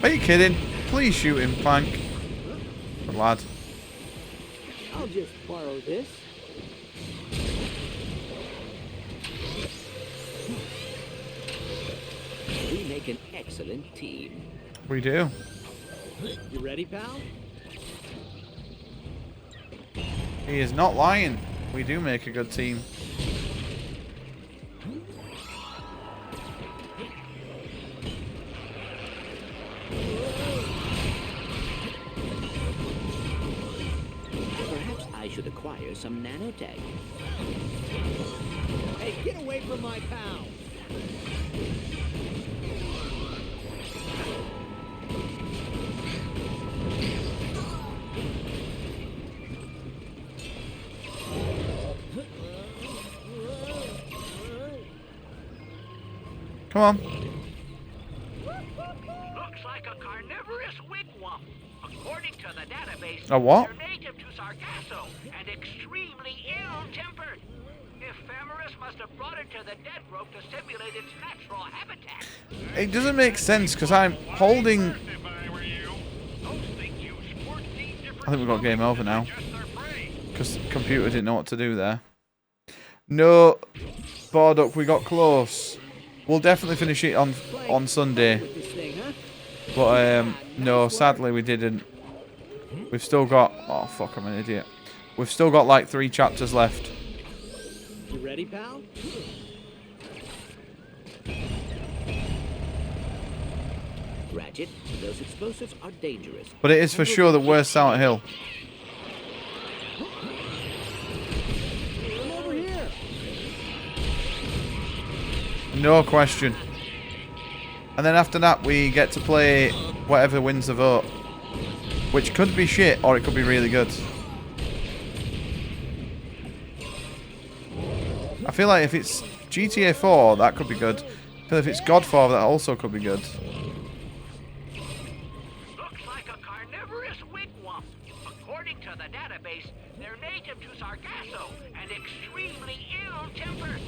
Are you kidding? Please shoot him, Clank. Good lad. I'll just borrow this. We make an excellent team. We do. You ready, pal? He is not lying. We do make a good team. Perhaps I should acquire some nanotech. Hey, get away from my pal! Come on. Looks like a carnivorous wigwam. According to the database, A what? they're native to Sargasso and extremely ill-tempered. Ephemeris must have brought it to the dead rope to simulate its natural habitat. It doesn't make sense because I'm holding... If I were you, those things use 14 different I think we've got game over now. just their prey. Because the computer didn't know what to do there. No. Bardock, we got close. We'll definitely finish it on Sunday. With this thing, huh? But, no, sadly we didn't. We've still got... Oh, fuck, I'm an idiot. We've still got, like, 3 chapters left. You ready, pal? Ratchet, those explosives are dangerous. But it is for sure the worst Silent Hill. Come over here! No question. And then after that, we get to play whatever wins the vote. Which could be shit, or it could be really good. I feel like if it's GTA 4, that could be good. I feel if it's God 4, that also could be good. Looks like a carnivorous wigwam. According to the database, they're native to Sargasso and extremely ill-tempered.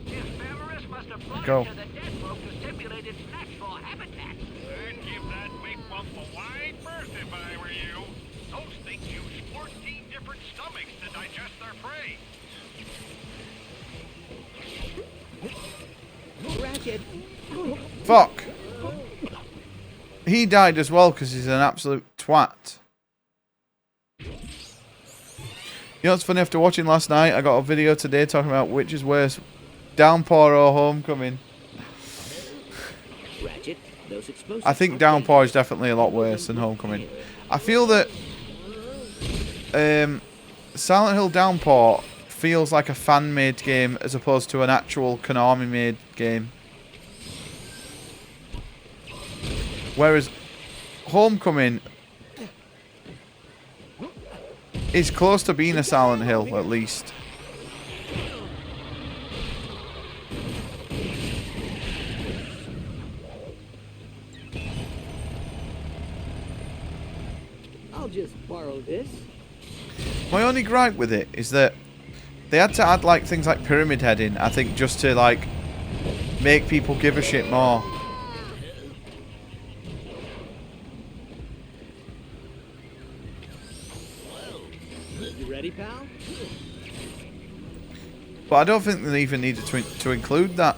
Ephemeris must have brought Go. it to the dead rope to simulate its natural habitat. I'd give that wigwam a wide berth if I were you. Those things use 14 different stomachs to digest their prey. Ratchet! Fuck. He died as well because he's an absolute twat. You know what's funny? After watching last night, I got a video today talking about which is worse, Downpour or Homecoming. Ratchet, those explosives I think are Downpour is dangerous. definitely a lot worse than Homecoming. I feel that Silent Hill Downpour feels like a fan-made game as opposed to an actual Konami-made game. Whereas Homecoming is close to being a Silent Hill, at least. I'll just borrow this. My only gripe with it is that they had to add like things like Pyramid Head in, I think, just to like make people give a shit more. You ready, pal? But I don't think they even needed to include that.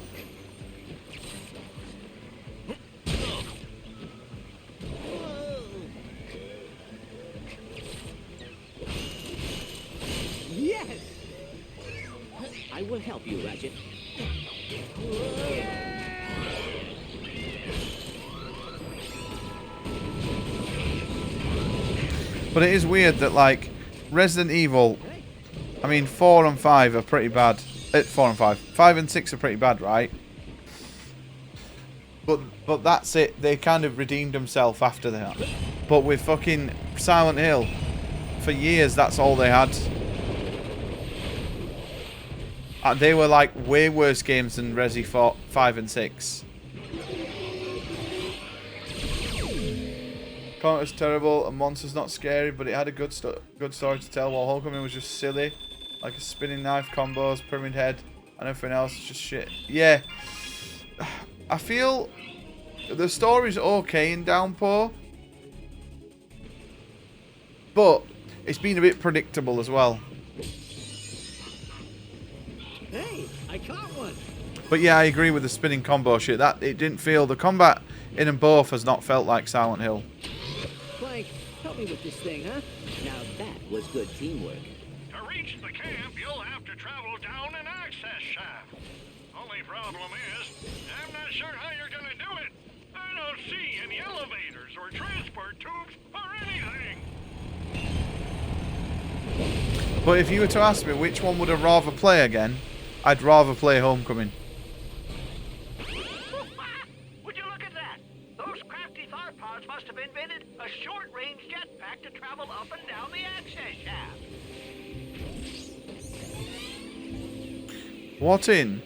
Yes! I will help you, Ratchet. But it is weird that like Resident Evil, I mean 4 and 5 are pretty bad. 4 and 5. 5 and 6 are pretty bad, right? But that's it. They kind of redeemed themselves after that. But with fucking Silent Hill, for years that's all they had. They were like way worse games than Resi 4, 5 and 6. Conquer's terrible and Monster's not scary, but it had a good story to tell, while Homecoming was just silly. Like a spinning knife combos, Pyramid Head, and everything else is just shit. Yeah. I feel the story's okay in Downpour, but it's been a bit predictable as well. Hey, I caught one. But yeah, I agree with the spinning combo shit. That it didn't feel, the combat in them both has not felt like Silent Hill. Clank, help me with this thing, huh? Now that was good teamwork. To reach the camp, you'll have to travel down an access shaft. Only problem is, I'm not sure how you're gonna do it. I don't see any elevators or transport tubes or anything. But if you were to ask me which one would I rather play again, I'd rather play Homecoming. Would you look at that? Those crafty Tharpods must have invented a short-range jetpack to travel up and down the access shaft. What in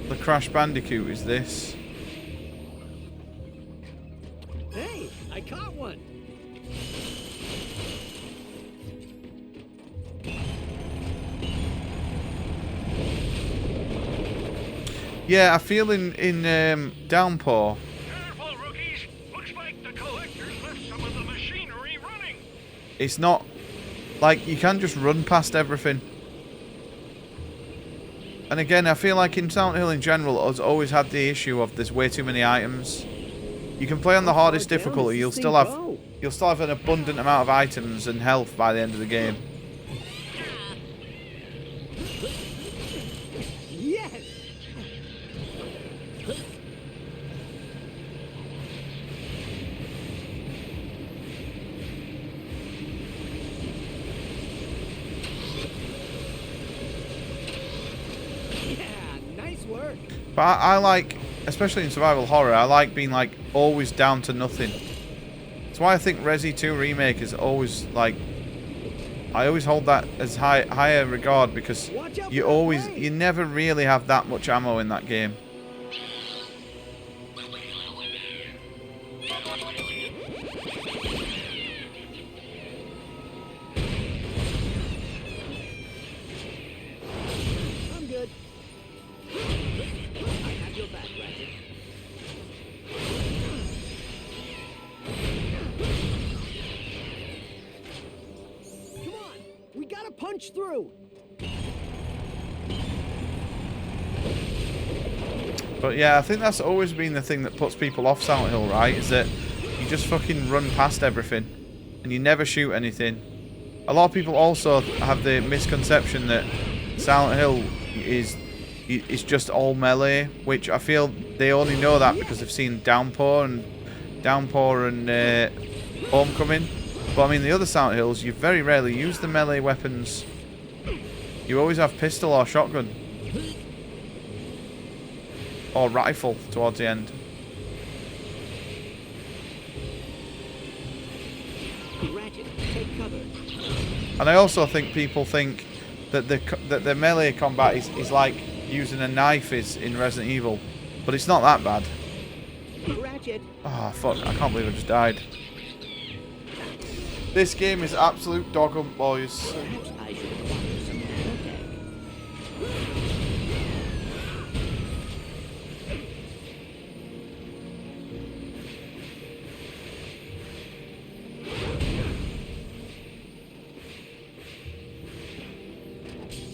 the Crash Bandicoot is this? Hey, I caught one. Yeah, I feel in Downpour, Careful, rookies. Looks like the collectors left some of the machinery running. it's not like you can just run past everything. And again, I feel like in Silent Hill in general, it's always had the issue of there's way too many items. You can play on the hardest difficulty, you'll still have an abundant amount of items and health by the end of the game. Yes. Yeah, nice work. But I like, especially in survival horror, I like being like always down to nothing. That's why I think Resi 2 Remake is always like, I always hold that as higher regard, because you never really have that much ammo in that game. I'm good. I have your back, Ratchet. Come on, we gotta punch through. But yeah, I think that's always been the thing that puts people off Silent Hill, right? Is that you just fucking run past everything and you never shoot anything. A lot of people also have the misconception that Silent Hill is just all melee, which I feel they only know that because they've seen Downpour and Homecoming. But I mean, the other Silent Hills, you very rarely use the melee weapons. You always have pistol or shotgun. Or rifle towards the end. Ratchet, take cover. And I also think people think that the melee combat is like using a knife is in Resident Evil, but it's not that bad. Ratchet. Oh fuck! I can't believe I just died. This game is absolute dog hunt, boys. Perhaps I should acquire some nanotech.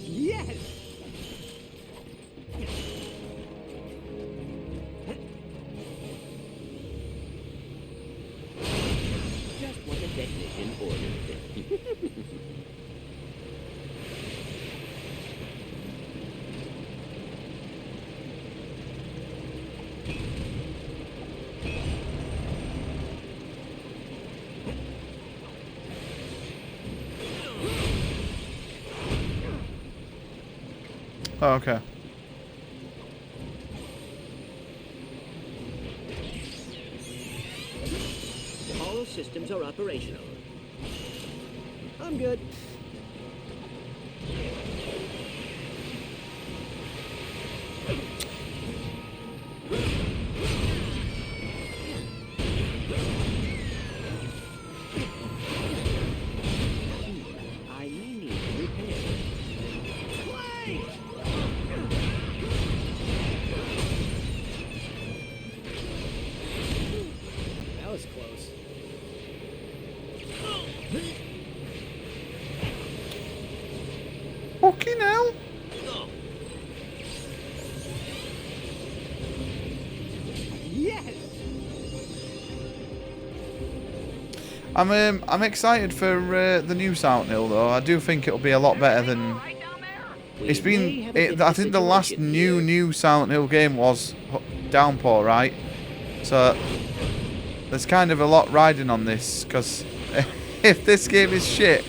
Yes. Just what the technician ordered. Oh, okay. All systems are operational. I'm good. I may need to repair. hell? Yes! I'm excited for the new Silent Hill though. I do think it'll be a lot better than. It's been. I think the last new Silent Hill game was Downpour, right? So there's kind of a lot riding on this because if this game is shit,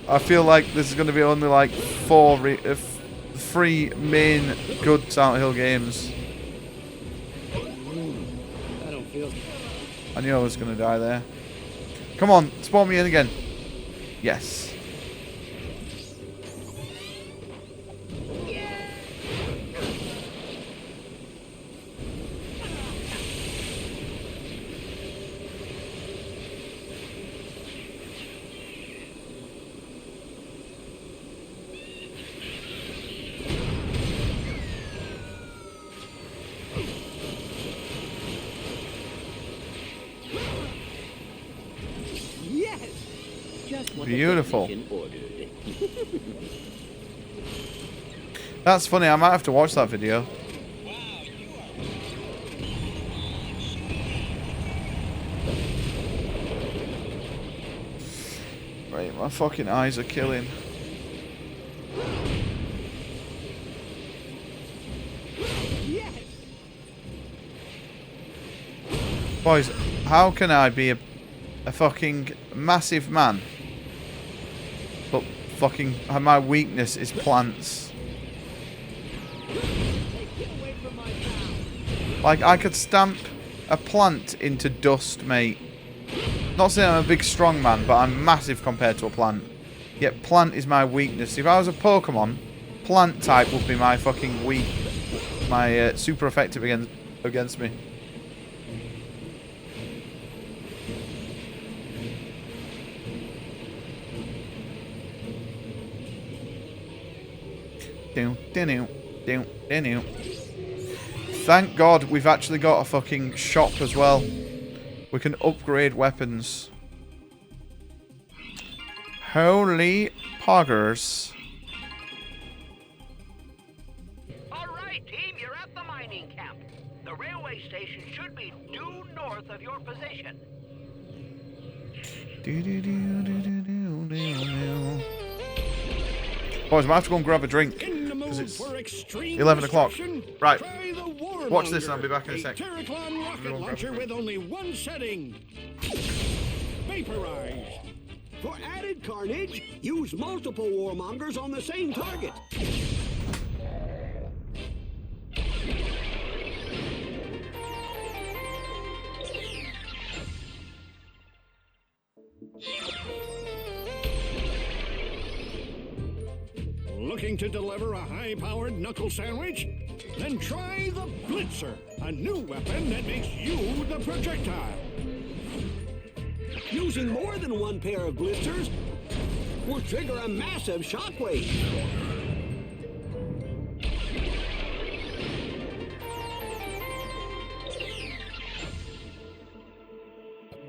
I feel like there's going to be only like 3 main good Silent Hill games. I don't feel... I knew I was going to die there. Come on, spawn me in again. Yes. Yes! Just what Beautiful. the technician ordered. That's funny, I might have to watch that video. Right, my fucking eyes are killing. Yes! Boys, how can I be a fucking massive man, but fucking my weakness is plants? Get away from my town! Like, I could stamp a plant into dust, mate. Not saying I'm a big strong man, but I'm massive compared to a plant. Yet plant is my weakness. If I was a Pokemon, plant type would be my fucking my super effective against me. Thank God we've actually got a fucking shop as well. We can upgrade weapons. Holy poggers. All right, team, you're at the mining camp. The railway station should be due north of your position. Boys, I might have to go and grab a drink. In the mood it's for extreme 11 o'clock. destruction? Right. Try the Warmonger, Watch this and I'll be back in a sec. Terraclon rocket launcher with only one setting. Vaporize. For added carnage, use multiple warmongers on the same target. Looking to deliver a high-powered knuckle sandwich? Then try the Blitzer, a new weapon that makes you the projectile. Using more than one pair of blisters will trigger a massive shockwave.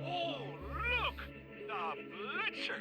Oh, look! The Blitzer!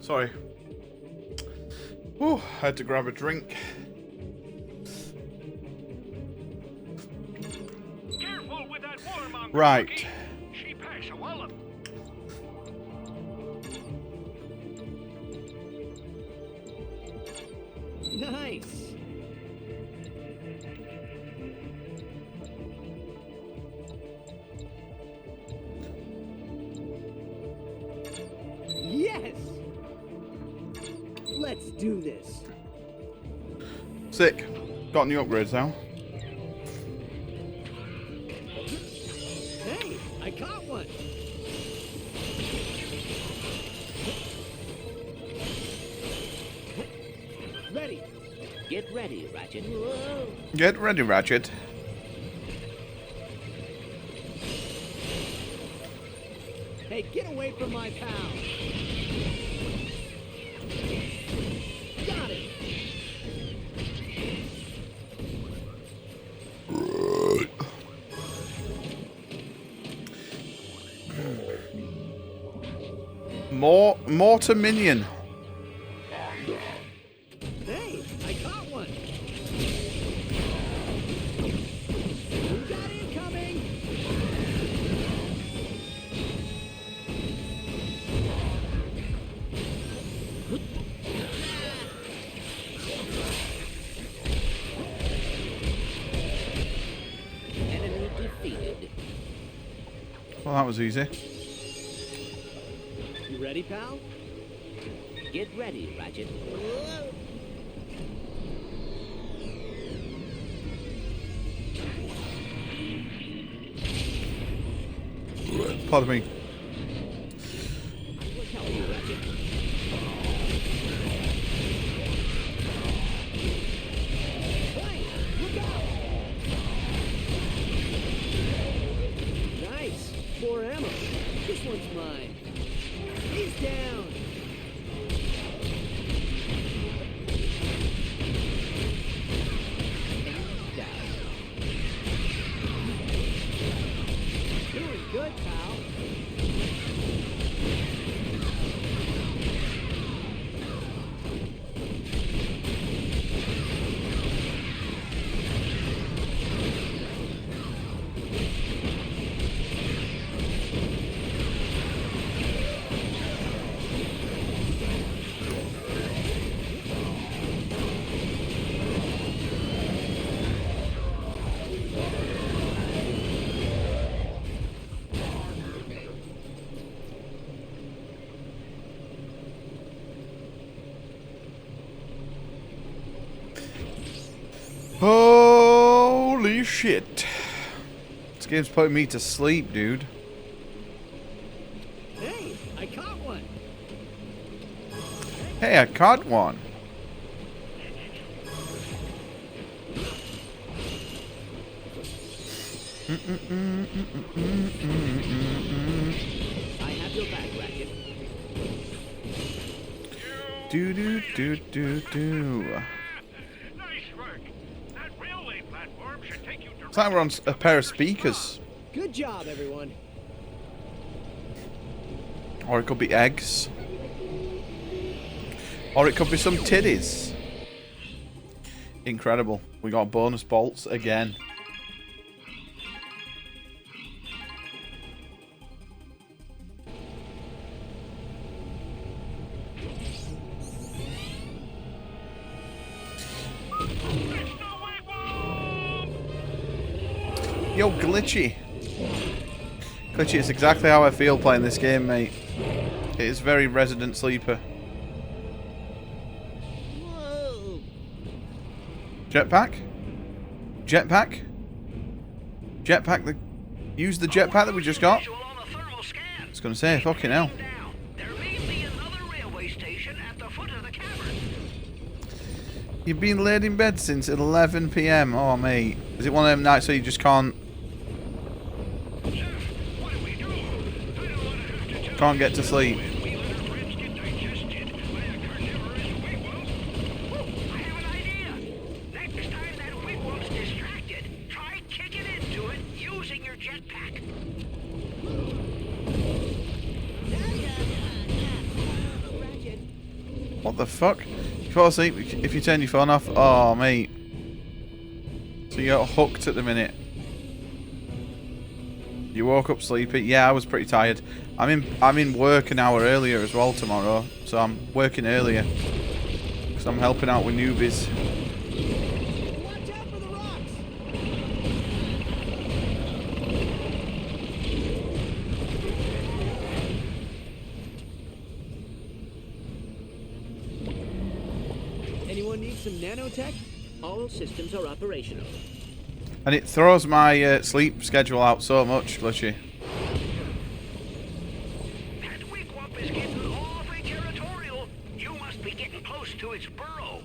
Sorry. Whew, I had to grab a drink. Careful with that warmonger. Right. Cookie. She packs a wallop. Nice. Yes. Let's do this. Sick. Got new upgrades now. Hey, I caught one. Ready. Get ready, Ratchet. Whoa. Get ready, Ratchet. Hey, get away from my pal. Got it. Mortar minion. Hey, I caught one. Who got incoming? Enemy defeated. Well, that was easy. You ready, pal? Get ready, Ratchet. Pardon me. We'll tell you, Ratchet. Clank, look out! Nice. More ammo. This one's mine. He's down. Down. Doing good, pal. Holy shit. This game's putting me to sleep, dude. Hey, I caught one. Hey, I caught one. I have your back, Ratchet. Do do do do do. Nice work. That railway platform should take you It's like we're on a pair of speakers. Good job, everyone. Or it could be eggs. Or it could be some titties. Incredible. We got bonus bolts again. Yo, Glitchy. Glitchy, it's exactly how I feel playing this game, mate. It is very Resident Sleeper. Whoa. Jetpack? Jetpack? Jetpack? Use the jetpack that we just got? Visual on the thermal scan. I was going to say, fucking hell. Down. There may be another railway station at the foot of the cavern. You've been laid in bed since 11 PM. Oh, mate. Is it one of them nights where you just can't What do we do? I don't want to have to tell can't get to sleep? we let our friends get digested by a carnivorous wigwam. I have an idea. Next time that wigwam's distracted, try kicking into it using your jetpack. Ratchet, What the fuck? You fall asleep if you turn your phone off? Oh, mate. So you're hooked at the minute. You woke up sleepy? Yeah, I was pretty tired. I'm in work an hour earlier as well tomorrow, so I'm working earlier because I'm helping out with newbies. Watch out for the rocks! Anyone need some nanotech? All systems are operational. And it throws my sleep schedule out so much, Glitchy. That wigwam is getting awfully territorial. You must be getting close to its burrow.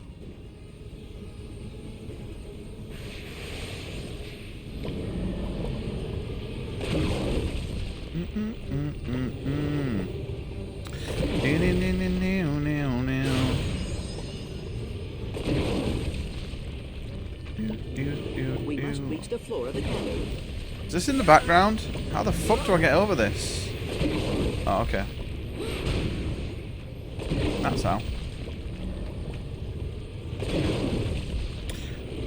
We must reach the floor of the cave. Is this in the background? How the fuck do I get over this? Oh, okay. That's how.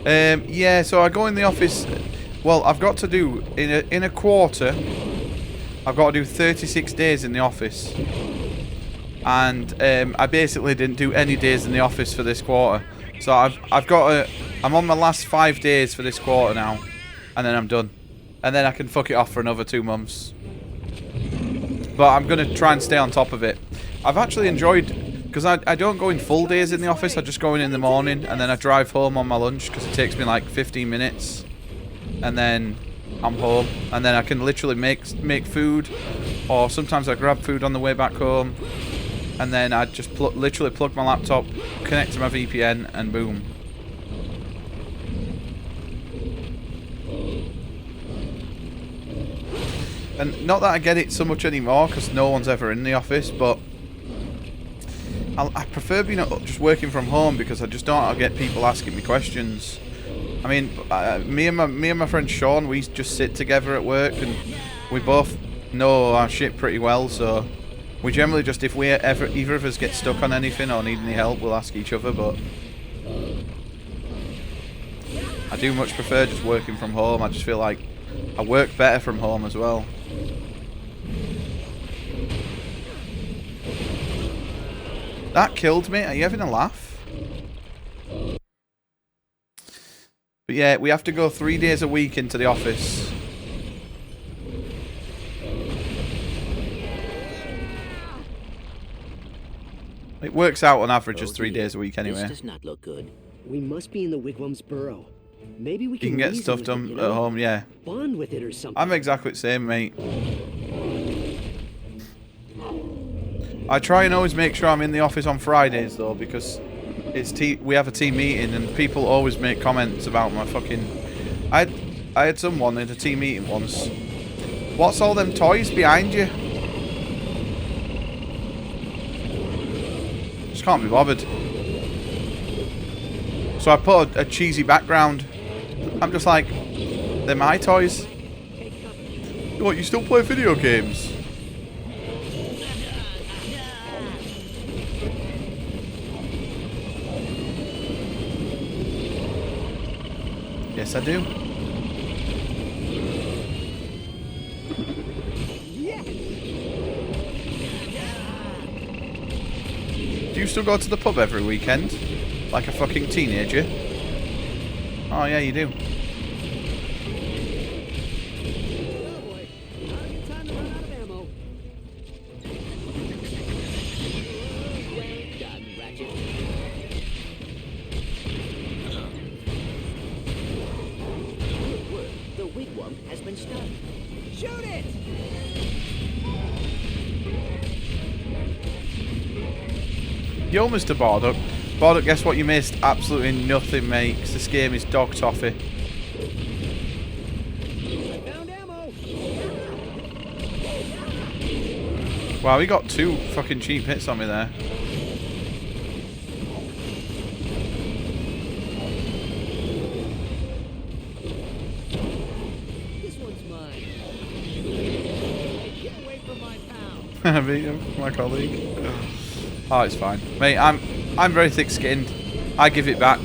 Yeah, so I go in the office. Well, I've got to do in a quarter. I've got to do 36 days in the office, and I basically didn't do any days in the office for this quarter. So I'm on my last 5 days for this quarter now, and then I'm done, and then I can fuck it off for another 2 months. But I'm gonna try and stay on top of it. I've actually enjoyed, because I don't go in full days in the office. I just go in the morning, and then I drive home on my lunch because it takes me like 15 minutes, and then I'm home, and then I can literally make food, or sometimes I grab food on the way back home, and then I just literally plug my laptop, connect to my VPN, and boom. And not that I get it so much anymore, because no one's ever in the office, but I prefer being just working from home, because I just don't get people asking me questions. I mean, me and my friend Sean, we just sit together at work, and we both know our shit pretty well, so we generally just, if either of us get stuck on anything or need any help, we'll ask each other. But I do much prefer just working from home. I just feel like I work better from home as well. That killed me. Are you having a laugh? But yeah, we have to go 3 days a week into the office. It works out on average as 3 days a week anyway. This does not look good. We must be in the wigwam's burrow. Maybe we You can can get reason stuff with done it, you at know? home, yeah. Bond with it or something. I'm exactly the same, mate. I try and always make sure I'm in the office on Fridays, though, because we have a team meeting, and people always make comments about my fucking... I had someone in a team meeting once. What's all them toys behind you? Just can't be bothered. So I put a cheesy background. I'm just like, they're my toys. What, you still play video games? Yes, I do. Do you still go to the pub every weekend? Like a fucking teenager? Oh yeah, you do. Oh boy. Not a good time to run out of ammo. Well done, Ratchet. Good work. The wigwam has been stunned. Shoot it! Yo, Mr. Bardock. Bardock, guess what you missed? Absolutely nothing, mate, 'cause this game is dog toffee. I found ammo. Wow, he got 2 fucking cheap hits on me there. This one's mine. Get away from my pal. My colleague. Oh, it's fine. Mate, I'm very thick-skinned. I give it back. I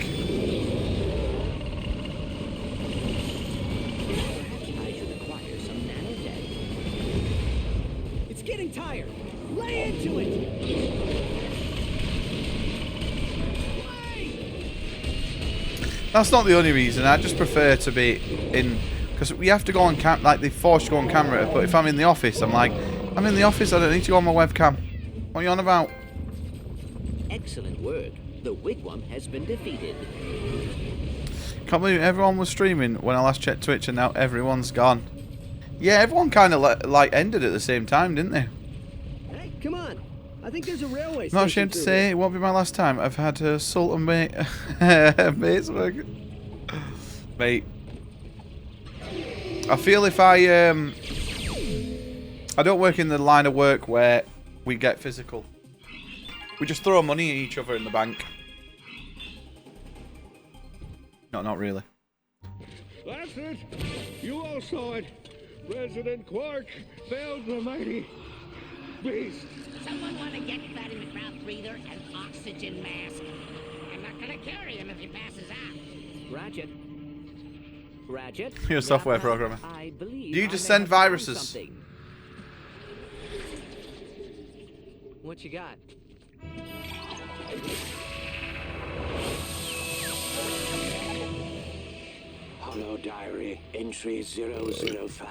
should acquire some nanotech. It's getting tired. Lay into it. That's not the only reason. I just prefer to be in... Because we have to go on cam... Like, they force you to go on camera. But if I'm in the office, I'm like... I'm in the office, I don't need to go on my webcam. What are you on about? Excellent work. The wigwam has been defeated. Can't believe everyone was streaming when I last checked Twitch and now everyone's gone. Yeah, everyone kind of like ended at the same time, didn't they? Hey, come on. I think there's a railway station. Not ashamed to through say, here. it won't be my last time. I've had Sultan mate... mates work. Mate. I feel if I don't work in the line of work where we get physical. We just throw money at each other in the bank. No, not really. That's it. You all saw it. President Quark failed the mighty beast. Someone want to get that in the crowd breather and oxygen mask? I'm not gonna carry him if he passes out. Ratchet. Ratchet. You're a software Ratchet, programmer. I believe You I just may send have found viruses. something. What you got? Hollow Diary, entry 005.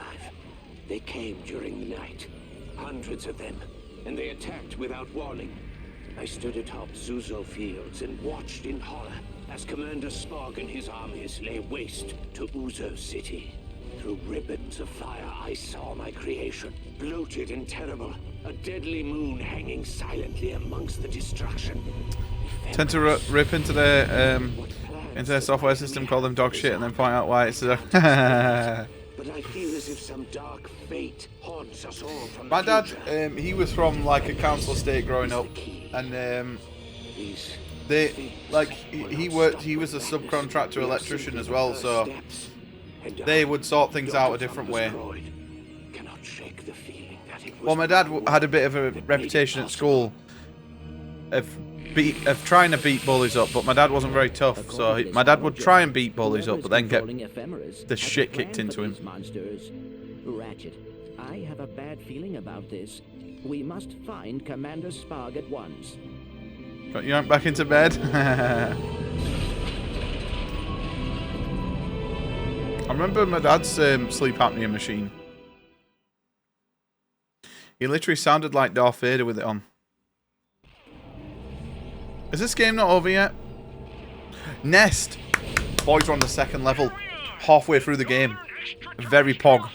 They came during the night. Hundreds of them. And they attacked without warning. I stood atop Zuzo Fields and watched in horror as Commander Spog and his armies lay waste to Uzo City. Through ribbons of fire, I saw my creation. Bloated and terrible. A deadly moon hanging silently amongst the destruction. Tend to rip into their software system, call them dog shit, and then point out why it's... But I feel as if some dark fate haunts us all from My the dad, future. he was from like a council estate growing up, and These they like he worked. He was a subcontractor electrician as well, so they would sort things out a different way. Cannot shake the feeling that it was Well, my dad had a bit of a reputation at school of trying to beat bullies up, but my dad wasn't very tough, so my dad would try and beat bullies up, but then get the shit kicked into him. Monsters. Ratchet, I have a bad feeling about this. We must find Commander Spog at once. Got you back into bed. I remember my dad's sleep apnea machine. He literally sounded like Darth Vader with it on. Is this game not over yet? Nest! Boys are on the second level. Halfway through the game. Very pog.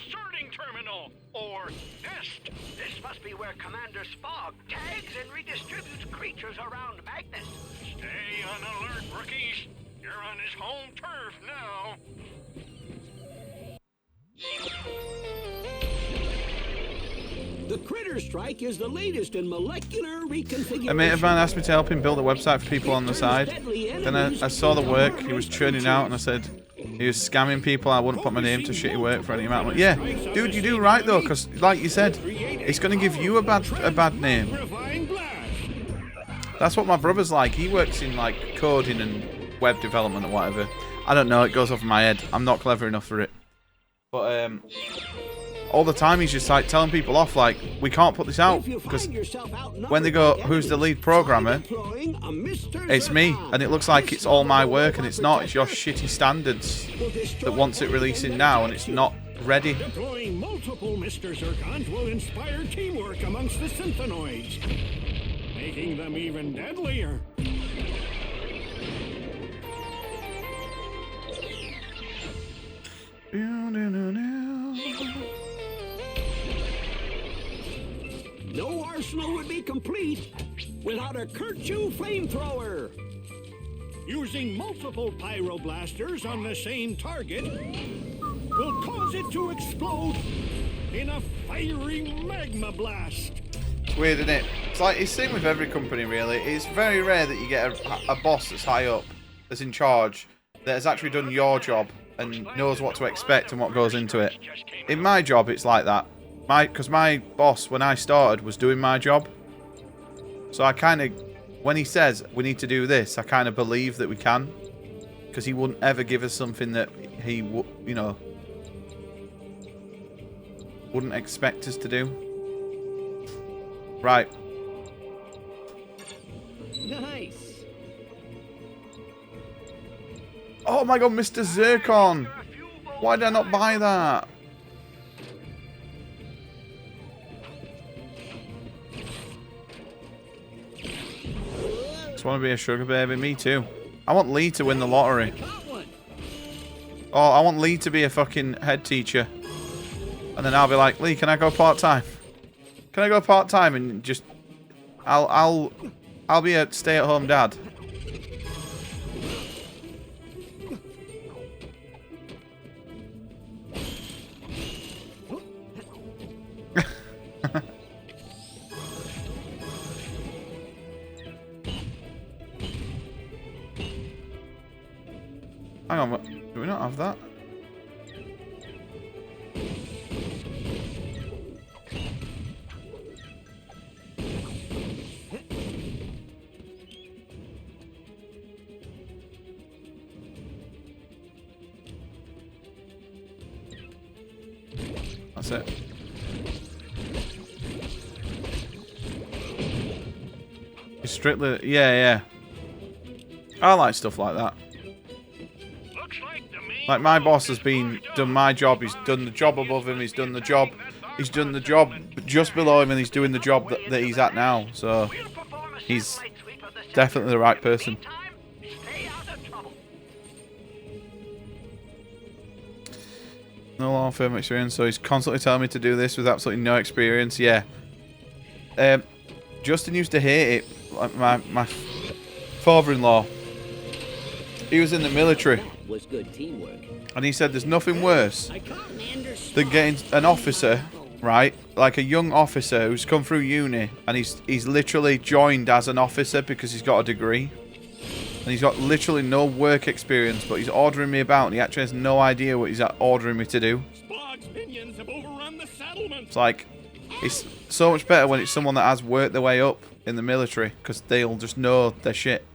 Or Nest. This must be where Commander Spog tags and redistributes creatures around Magnus. Stay on alert, rookies. You're on his home turf now. The Critter Strike is the latest in molecular reconfiguration. A mate of mine asked me to help him build a website for people on the side. Then I saw the work he was churning out and I said he was scamming people. I wouldn't put my name to shitty work for any amount of money. Yeah, dude, you do right though, because like you said, it's going to give you a bad name. Purifying blast. That's what my brother's like. He works in like coding and web development or whatever. I don't know, it goes over my head. I'm not clever enough for it. But all the time he's just like telling people off like, we can't put this out, because when they go, who's the lead programmer, it's me, and it looks like it's all my work, and it's not. It's your shitty standards that wants it releasing now, and it's not ready. Deploying multiple Mr. Zircons will inspire teamwork amongst the Synthenoids, making them even deadlier. No arsenal would be complete without a Kerchu flamethrower. Using multiple pyroblasters on the same target will cause it to explode in a fiery magma blast. It's weird, isn't it? It's like it's the same with every company, really. It's very rare that you get a boss that's high up, that's in charge, that has actually done your job and knows what to expect and what goes into it. In my job, it's like that. Because my boss, when I started, was doing my job. So I kind of when he says we need to do this, I kind of believe that we can. Because he wouldn't ever give us something that he, you know, wouldn't expect us to do. Right. Nice. Oh my god, Mr. Zircon! Why did I not buy that? Just want to be a sugar baby. Me too. I want Lee to win the lottery. Oh, I want Lee to be a fucking head teacher. And then I'll be like, Lee, can I go part-time? Can I go part-time and just... I'll be a stay-at-home dad. Hang on, what? Do we not have that? That's it. It's strictly... Yeah. I like stuff like that. Like, my boss has done my job, he's done the job above him, he's done the job just below him, and he's doing the job that he's at now. So, he's definitely the right person. No law firm experience, so he's constantly telling me to do this with absolutely no experience. Yeah. Justin used to hate it. Like my father-in-law. He was in the military. Was good teamwork. And he said there's nothing worse than getting an officer, right? Like a young officer who's come through uni and he's literally joined as an officer because he's got a degree. And he's got literally no work experience, but he's ordering me about and he actually has no idea what he's ordering me to do. It's like, it's so much better when it's someone that has worked their way up in the military because they'll just know their shit.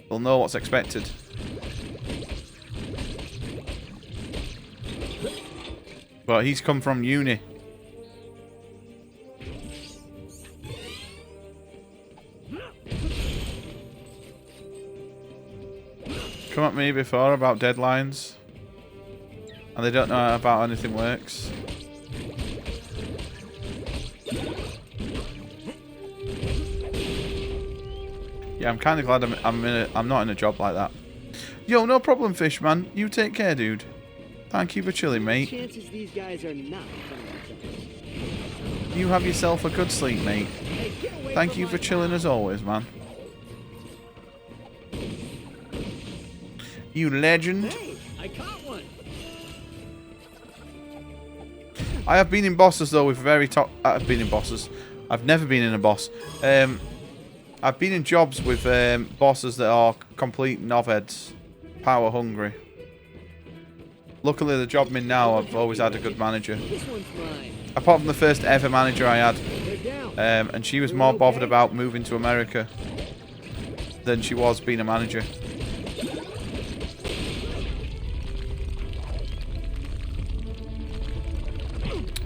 They'll know what's expected. But he's come from uni. Come at me before about deadlines. And they don't know about anything works. Yeah, I'm kind of glad I'm not in a job like that. Yo, no problem, fish man. You take care, dude. Thank you for chilling, mate. Chances these guys are not you have yourself a good sleep, mate. Thank you for chilling as always, man. You legend. Hey, I caught one. I have been in bosses though with very top. I've been in bosses. I've never been in a boss. I've been in jobs with bosses that are complete knobheads, power hungry. Luckily, the job I'm in now, I've always had a good manager. This one's mine. Apart from the first ever manager I had. They're down. And she was more bothered about moving to America than she was being a manager.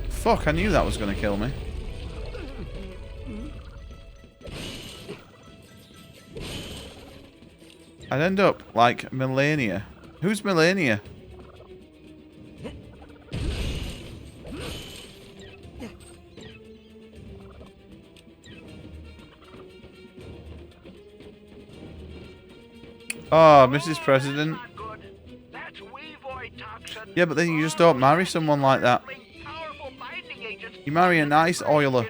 Fuck, I knew that was going to kill me. I'd end up like Melania. Who's Melania? Oh, Mrs. President. Yeah, but then you just don't marry someone like that. You marry a nice oiler.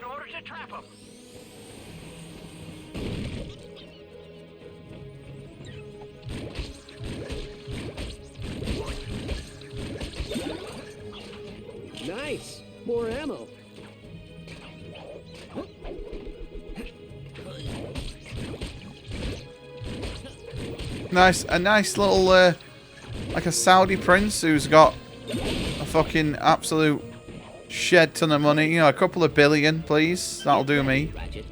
Nice. More ammo. Nice, a nice little, like a Saudi prince who's got a fucking absolute shed ton of money. You know, a couple of billion, please. That'll do me. Ratchet.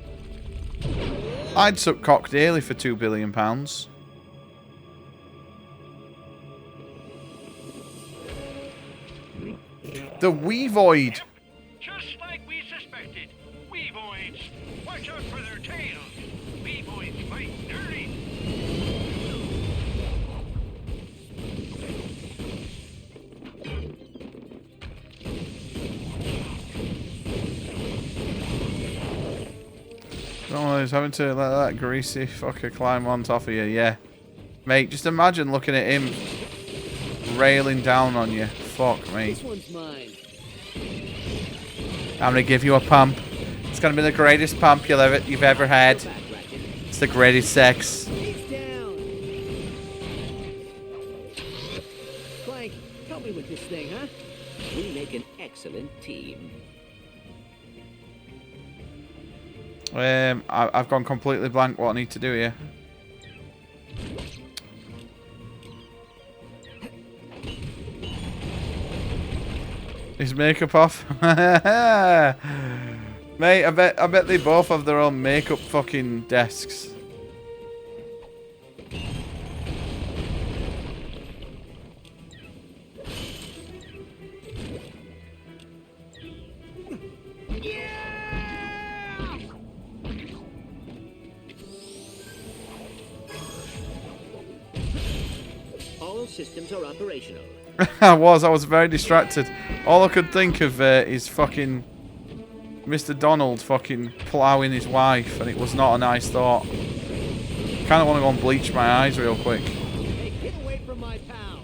I'd suck cock daily for £2 billion. The Weavoid. Just like we suspected. Weavoids. Watch out for their tails. Weavoids fight dirty. Oh, he's having to let that greasy fucker climb on top of you. Yeah. Mate, just imagine looking at him railing down on you. Fuck me. This one's mine. I'm gonna give you a pump. It's gonna be the greatest pump you've ever had. Go back, Ratchet. It's the greatest sex. He's down. Clank, help me with this thing, huh? We make an excellent team. I've gone completely blank what I need to do here. His makeup off. Mate, I bet they both have their own makeup fucking desks. All systems are operational. I was very distracted. All I could think of is fucking Mr. Donald fucking ploughing his wife, and it was not a nice thought. Kind of want to go and bleach my eyes real quick. Hey, get away from my pal.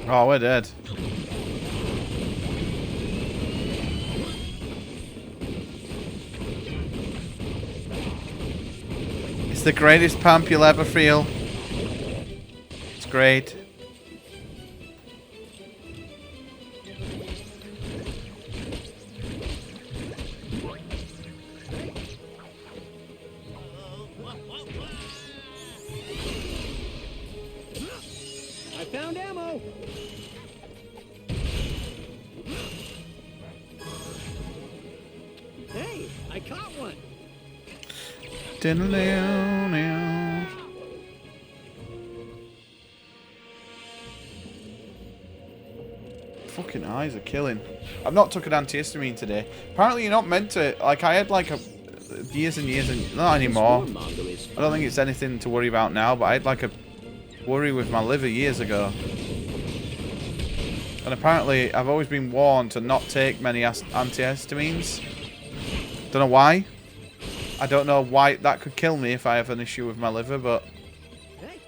Oh, we're dead. It's the greatest pump you'll ever feel. It's great. I found ammo. Hey, I caught one. Fucking eyes are killing. I've not took an antihistamine today. Apparently you're not meant to. Like, I had like years and years and not anymore. I don't think it's anything to worry about now, but I had like a worry with my liver years ago. And apparently I've always been warned to not take many antihistamines. Don't know why. I don't know why that could kill me if I have an issue with my liver, but Hey.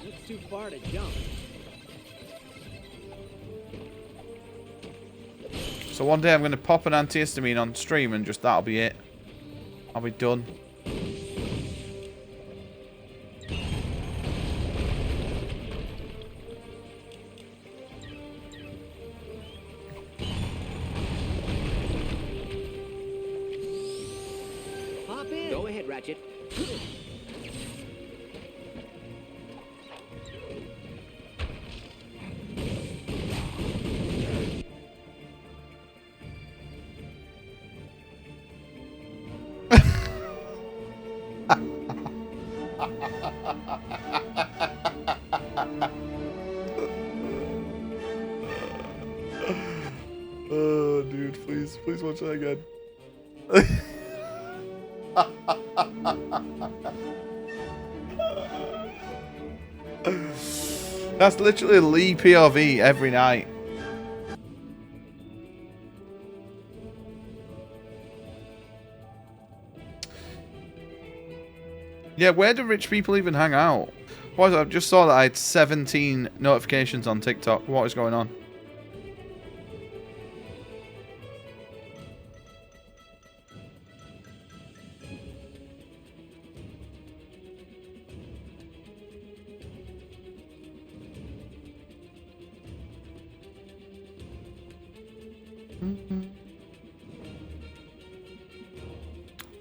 That's too far to jump. so one day I'm going to pop an antihistamine on stream and just that'll be it. I'll be done. Hop in. Go ahead, Ratchet. Oh, dude, please watch that again. That's literally Lee POV every night. Yeah, where do rich people even hang out? Boys, I just saw that I had 17 notifications on TikTok. What is going on?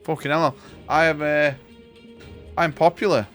Fucking hell. I'm popular.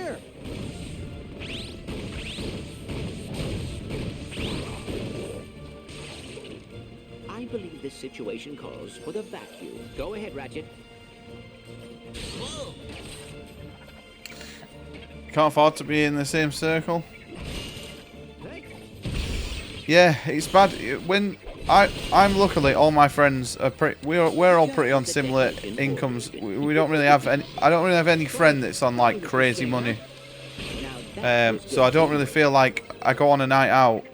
here. I believe this situation calls for the vacuum. Go ahead, Ratchet. Can't afford to be in the same circle. Yeah, it's bad when I'm luckily all my friends are we're all pretty on similar incomes. We don't really have any. I don't really have any friend that's on like crazy money. So I don't really feel like I go on a night out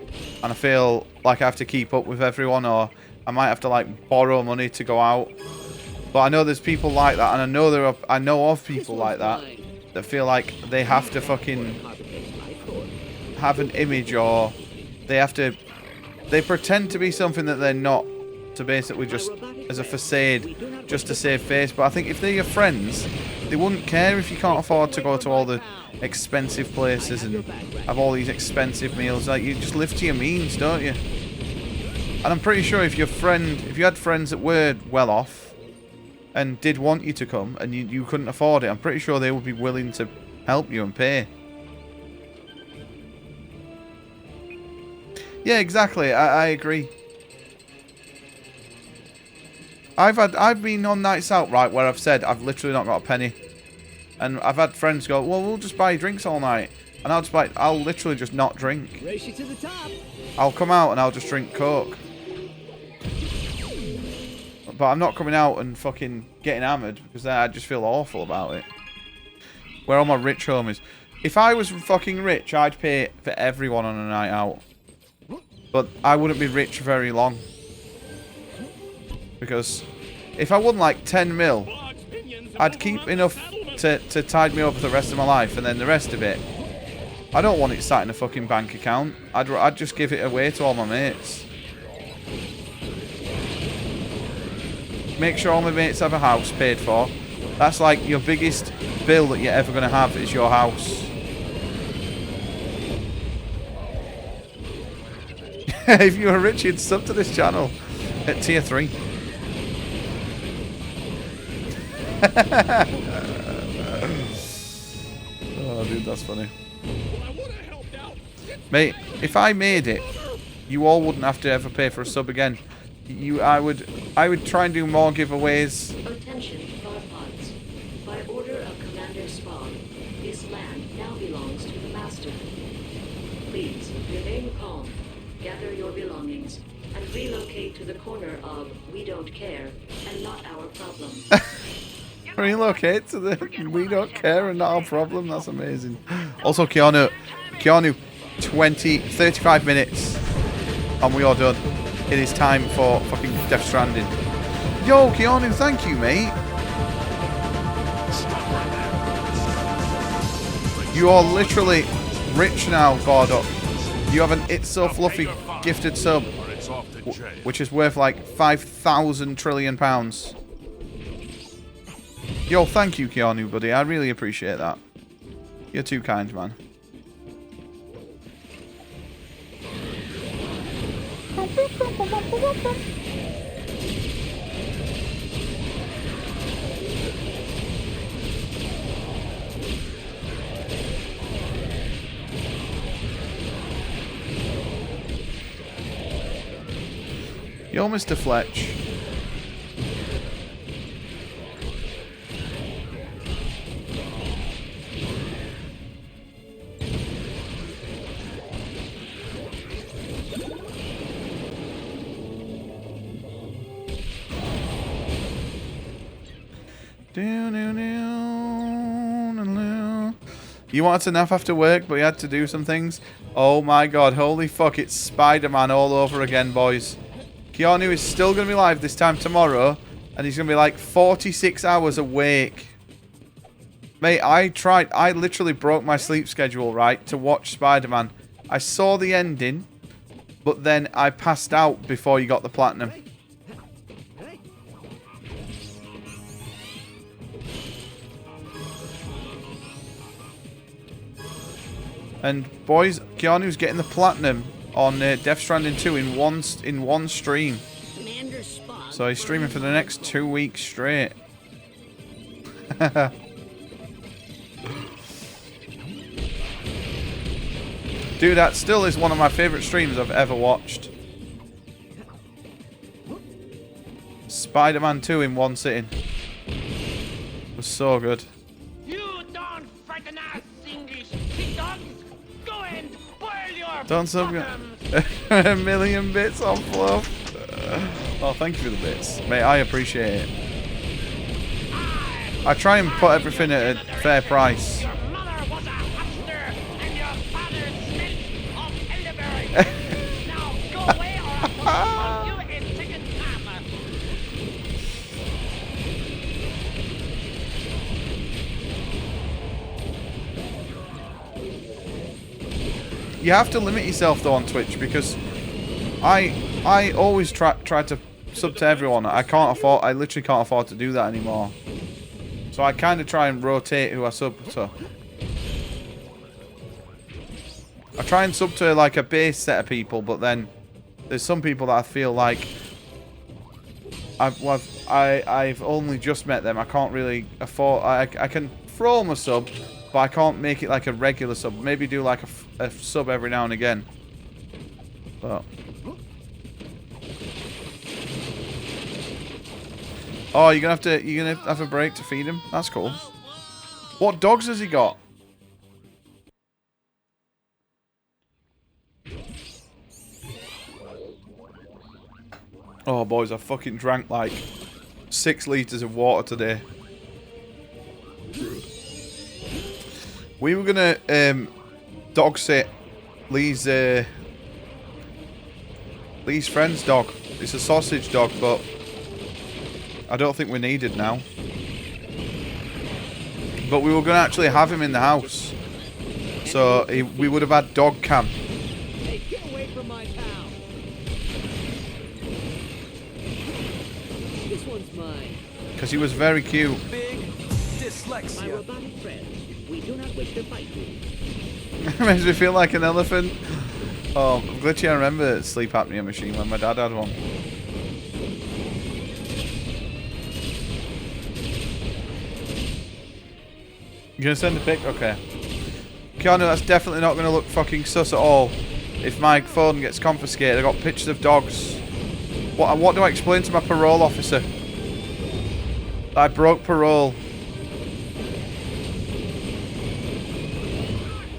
and I feel like I have to keep up with everyone, or I might have to like borrow money to go out. But I know there's people like that, and I know of people like that feel like they have to fucking have an image, or they pretend to be something that they're not, to basically just as a facade, just to save face. But I think if they're your friends, they wouldn't care if you can't afford to go to all the expensive places and have all these expensive meals. Like, you just live to your means, don't you? And I'm pretty sure if you had friends that were well off and did want you to come and you couldn't afford it, I'm pretty sure they would be willing to help you and pay. Yeah, exactly. I agree. I've been on nights out, right, where I've said I've literally not got a penny. And I've had friends go, well, we'll just buy drinks all night. And I'll literally just not drink. Race you to the top. I'll come out and I'll just drink Coke. But I'm not coming out and fucking getting hammered, because then I just feel awful about it. Where all my rich homies. If I was fucking rich, I'd pay for everyone on a night out. But I wouldn't be rich very long. Because if I won like 10 mil, I'd keep enough to tide me over the rest of my life, and then the rest of it, I don't want it sat in a fucking bank account. I'd just give it away to all my mates. Make sure all my mates have a house paid for. That's like your biggest bill that you're ever going to have is your house. If you were rich, you'd sub to this channel at tier 3. Oh, dude, that's funny. Mate, if I made it, you all wouldn't have to ever pay for a sub again. I would try and do more giveaways. Attention, pods. By order of Commander Spawn, this land now belongs to the Master. Please remain calm, gather your belongings, and relocate to the corner of We Don't Care and Not Our Problem. Relocate to the We Don't Care and Not Our Problem. That's amazing. Also, Keanu, 35 minutes and we are done. It is time for fucking Death Stranding. Yo, Keanu, thank you, mate. You are literally rich now, Bardock. You have an It's So Fluffy gifted sub, which is worth like 5,000 trillion pounds. Yo, thank you, Keanu, buddy. I really appreciate that. You're too kind, man. Yo, Mr. Fletch. You wanted to nap after work, but you had to do some things? Oh my god, holy fuck, it's Spider-Man all over again, boys. Keanu is still going to be live this time tomorrow, and he's going to be like 46 hours awake. Mate, I literally broke my sleep schedule, right, to watch Spider-Man. I saw the ending, but then I passed out before you got the platinum. And boys, Keanu's getting the platinum on Death Stranding 2 in one stream. So he's streaming for the next 2 weeks Dude, that still is one of my favourite streams I've ever watched. Spider-Man 2 in one sitting. It was so good. You don't frighten us, English pig dogs. Go and boil your Don't sub bottoms. a million bits on Fluff. Oh, thank you for the bits. Mate, I appreciate it. I try and put everything at a fair price. Your mother was a huckster, and your father smelt of elderberry. Now go away, or I'll put you in chicken ham. You have to limit yourself though on Twitch, because I always try to sub to everyone. I literally can't afford to do that anymore. So I kind of try and rotate who I sub to. I try and sub to like a base set of people, but then there's some people that I feel like I've only just met them. I can't really afford. I can throw them a sub, but I can't make it like a regular sub. Maybe do like a sub every now and again. But oh, you're gonna have a break to feed him. That's cool. What dogs has he got? Oh boys, I fucking drank like 6 litres of water today. We were gonna dog sit Lee's friend's dog. It's a sausage dog, but I don't think we're needed now. But we were going to actually have him in the house. So we would have had dog cam. Hey, get away from my pal. This one's mine. Because he was very cute. Big My dyslexia. robotic friends, we do not wish to fight you. Makes me feel like an elephant. Oh, glitchy, I remember sleep apnea machine when my dad had one. You gonna send a pic? Okay. Keanu, that's definitely not gonna look fucking sus at all. If my phone gets confiscated, I got pictures of dogs. What do I explain to my parole officer? I broke parole.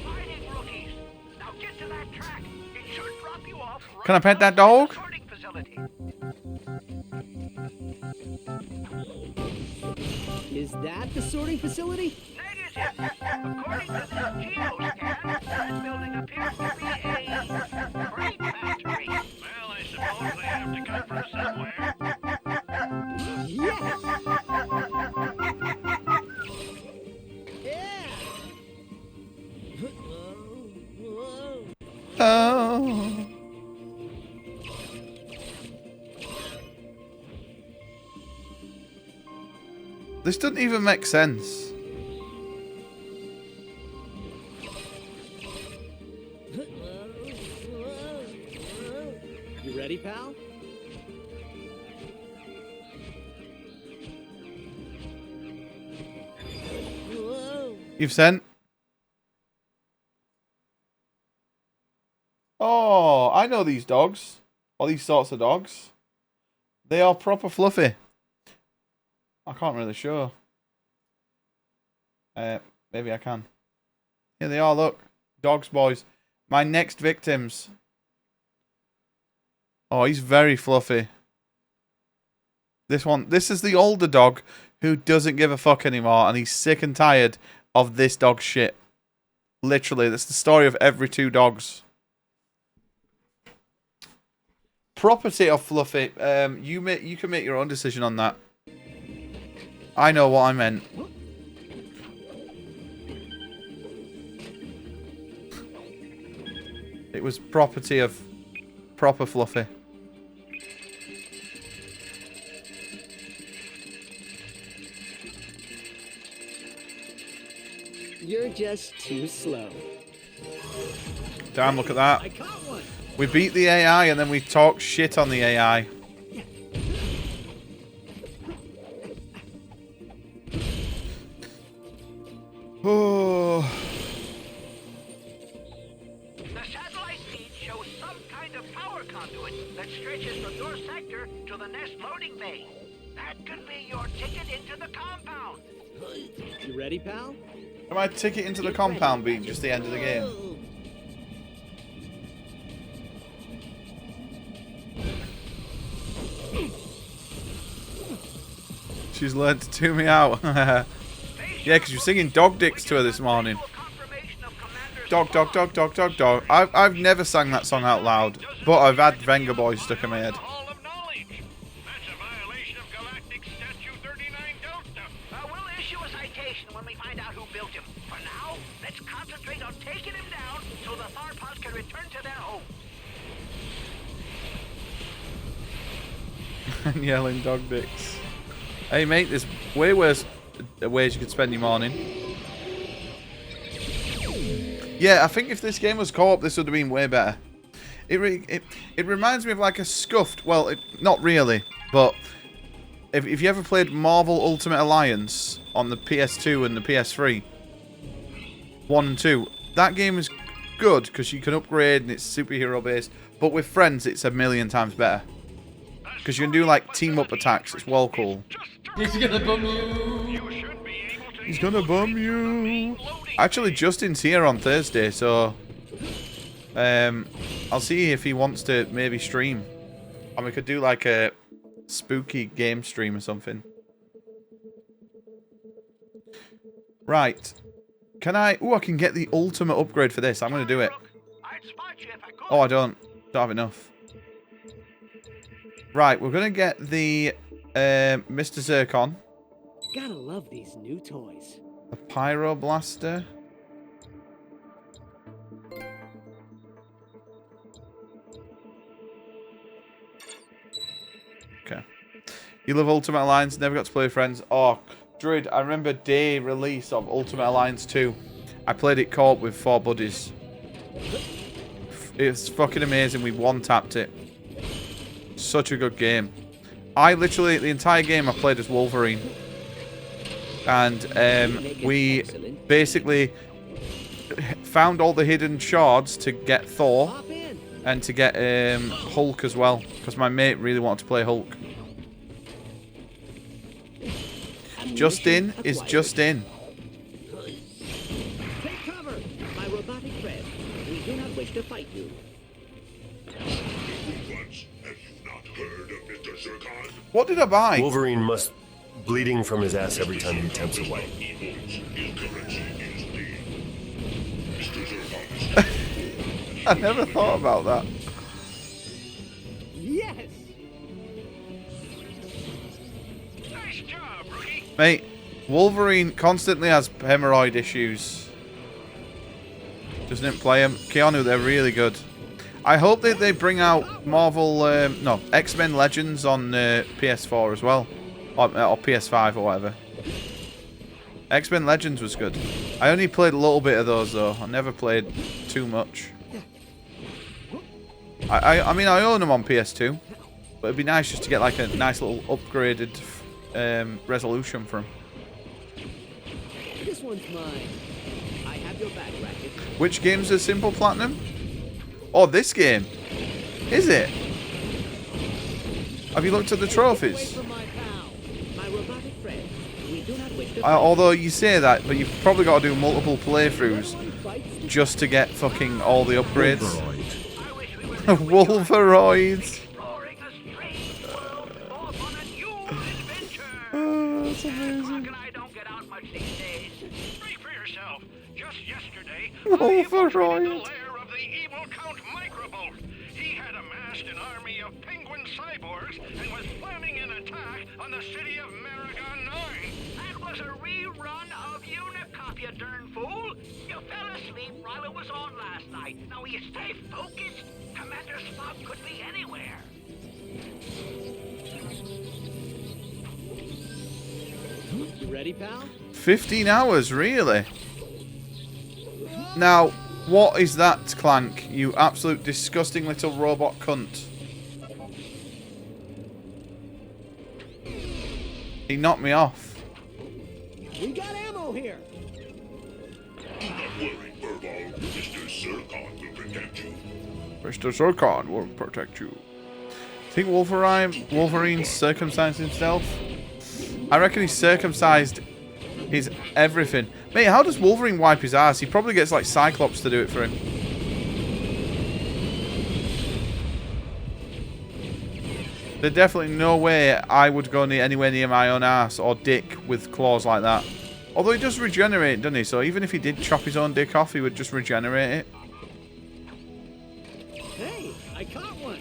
Fighting rookies. Now get to that track. It should drop you off right Can I pet that outside the dog? sorting facility. Is that the sorting facility? Negative. According to this geoscan, that building appears to be a grain factory. Well, I suppose they have to come from somewhere. Yes! Yeah! Oh. This doesn't even make sense. You ready, pal? You've sent? Oh, I know these dogs. Or these sorts of dogs. They are proper fluffy. I can't really show. Maybe I can. Here they are, look. Dogs, boys. My next victims. Oh, he's very fluffy. This is the older dog who doesn't give a fuck anymore, and he's sick and tired of this dog's shit. Literally, that's the story of every 2 dogs. Property of fluffy. You can make your own decision on that. I know what I meant. It was property of proper fluffy. You're just too slow. Damn, look at that. I caught one. We beat the AI and then we talk shit on the AI. Oh. The that stretches from your sector to the nest loading bay. That could be your ticket into the compound. You ready, pal? My ticket into the compound being just the end of the game. She's learned to tune me out. Yeah, because you're singing dog dicks to her this morning. Dog, dog, dog, dog, dog, dog. I've never sang that song out loud, but I've had Venga Boy stuck in my head. Hall of Knowledge. That's a violation of Galactic Statute 39 Delta. We'll issue a citation when we find out who built him. For now, let's concentrate on taking him down so the Tharpods can return to their home. And yelling dog dicks. Hey mate, there's way worse ways you could spend your morning. Yeah, I think if this game was co-op, this would have been way better. It reminds me of like a scuffed, well, not really, but if you ever played Marvel Ultimate Alliance on the PS2 and the PS3, 1 and 2, that game is good because you can upgrade and it's superhero based, but with friends it's a million times better. Because you can do like team up attacks, it's well cool. He's gonna bum you. He's gonna bum you. Actually, Justin's here on Thursday, so I'll see if he wants to maybe stream. And we could do like a spooky game stream or something. Right. Can I... Oh, I can get the ultimate upgrade for this. I'm going to do it. Oh, I don't have enough. Right, we're going to get the Mr. Zircon. Gotta love these new toys. A Pyro Blaster. Okay. You love Ultimate Alliance, never got to play with friends. Oh, Druid, I remember day release of Ultimate Alliance 2. I played it co-op with 4 buddies. It's fucking amazing. We one-tapped it. Such a good game. I literally, the entire game I played as Wolverine. And we basically found all the hidden shards to get Thor and to get Hulk as well, because my mate really wanted to play Hulk. Justin is just in. Take cover, my robotic friend. We do not wish to fight you. What did I buy? Wolverine must bleeding from his ass every time he attempts a wipe. I never thought about that. Yes. Nice job, rookie. Mate, Wolverine constantly has hemorrhoid issues. Just didn't play him. Keanu, they're really good. I hope that they bring out Marvel, X-Men Legends on PS4 as well. Or PS5 or whatever. X-Men Legends was good. I only played a little bit of those though. I never played too much. I mean, I own them on PS2. But it'd be nice just to get like a nice little upgraded resolution for them. This one's mine. I have your back, Ratchet. Which game's a simple platinum? Oh, this game. Is it? Have you looked at the trophies? Although you say that, but you've probably got to do multiple playthroughs just to get fucking all the upgrades. Wolveroids. Oh, that's amazing. Wolveroid. He had amassed an army of penguin cyborgs and was planning an attack on the city of Maragon 9. That was a rerun of Unicop, you darn fool. You fell asleep while it was on last night. Now will you stay focused? Commander Spock could be anywhere. You ready, pal? 15 hours, really? Now, what is that, Clank? You absolute disgusting little robot cunt. He knocked me off. We got ammo here. Do not worry, Furball. Mr. Zircon will protect you. Mr. Zircon will protect you. Think Wolverine's circumcised himself? I reckon he's circumcised his everything. Mate, how does Wolverine wipe his ass? He probably gets like Cyclops to do it for him. There's definitely no way I would go anywhere near my own ass or dick with claws like that. Although he does regenerate, doesn't he? So even if he did chop his own dick off, he would just regenerate it. Hey, I caught one.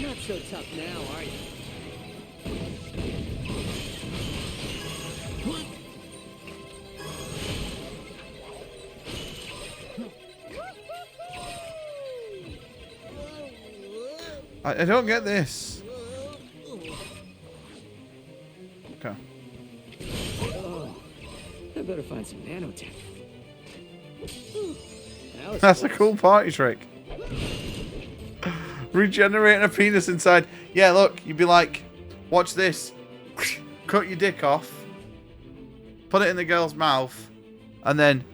Not so tough now, are you? I don't get this. Okay. Oh, I better find some nanotech. That's a cool party trick. Regenerating a penis inside. Yeah, look, you'd be like, watch this. Cut your dick off. Put it in the girl's mouth. And then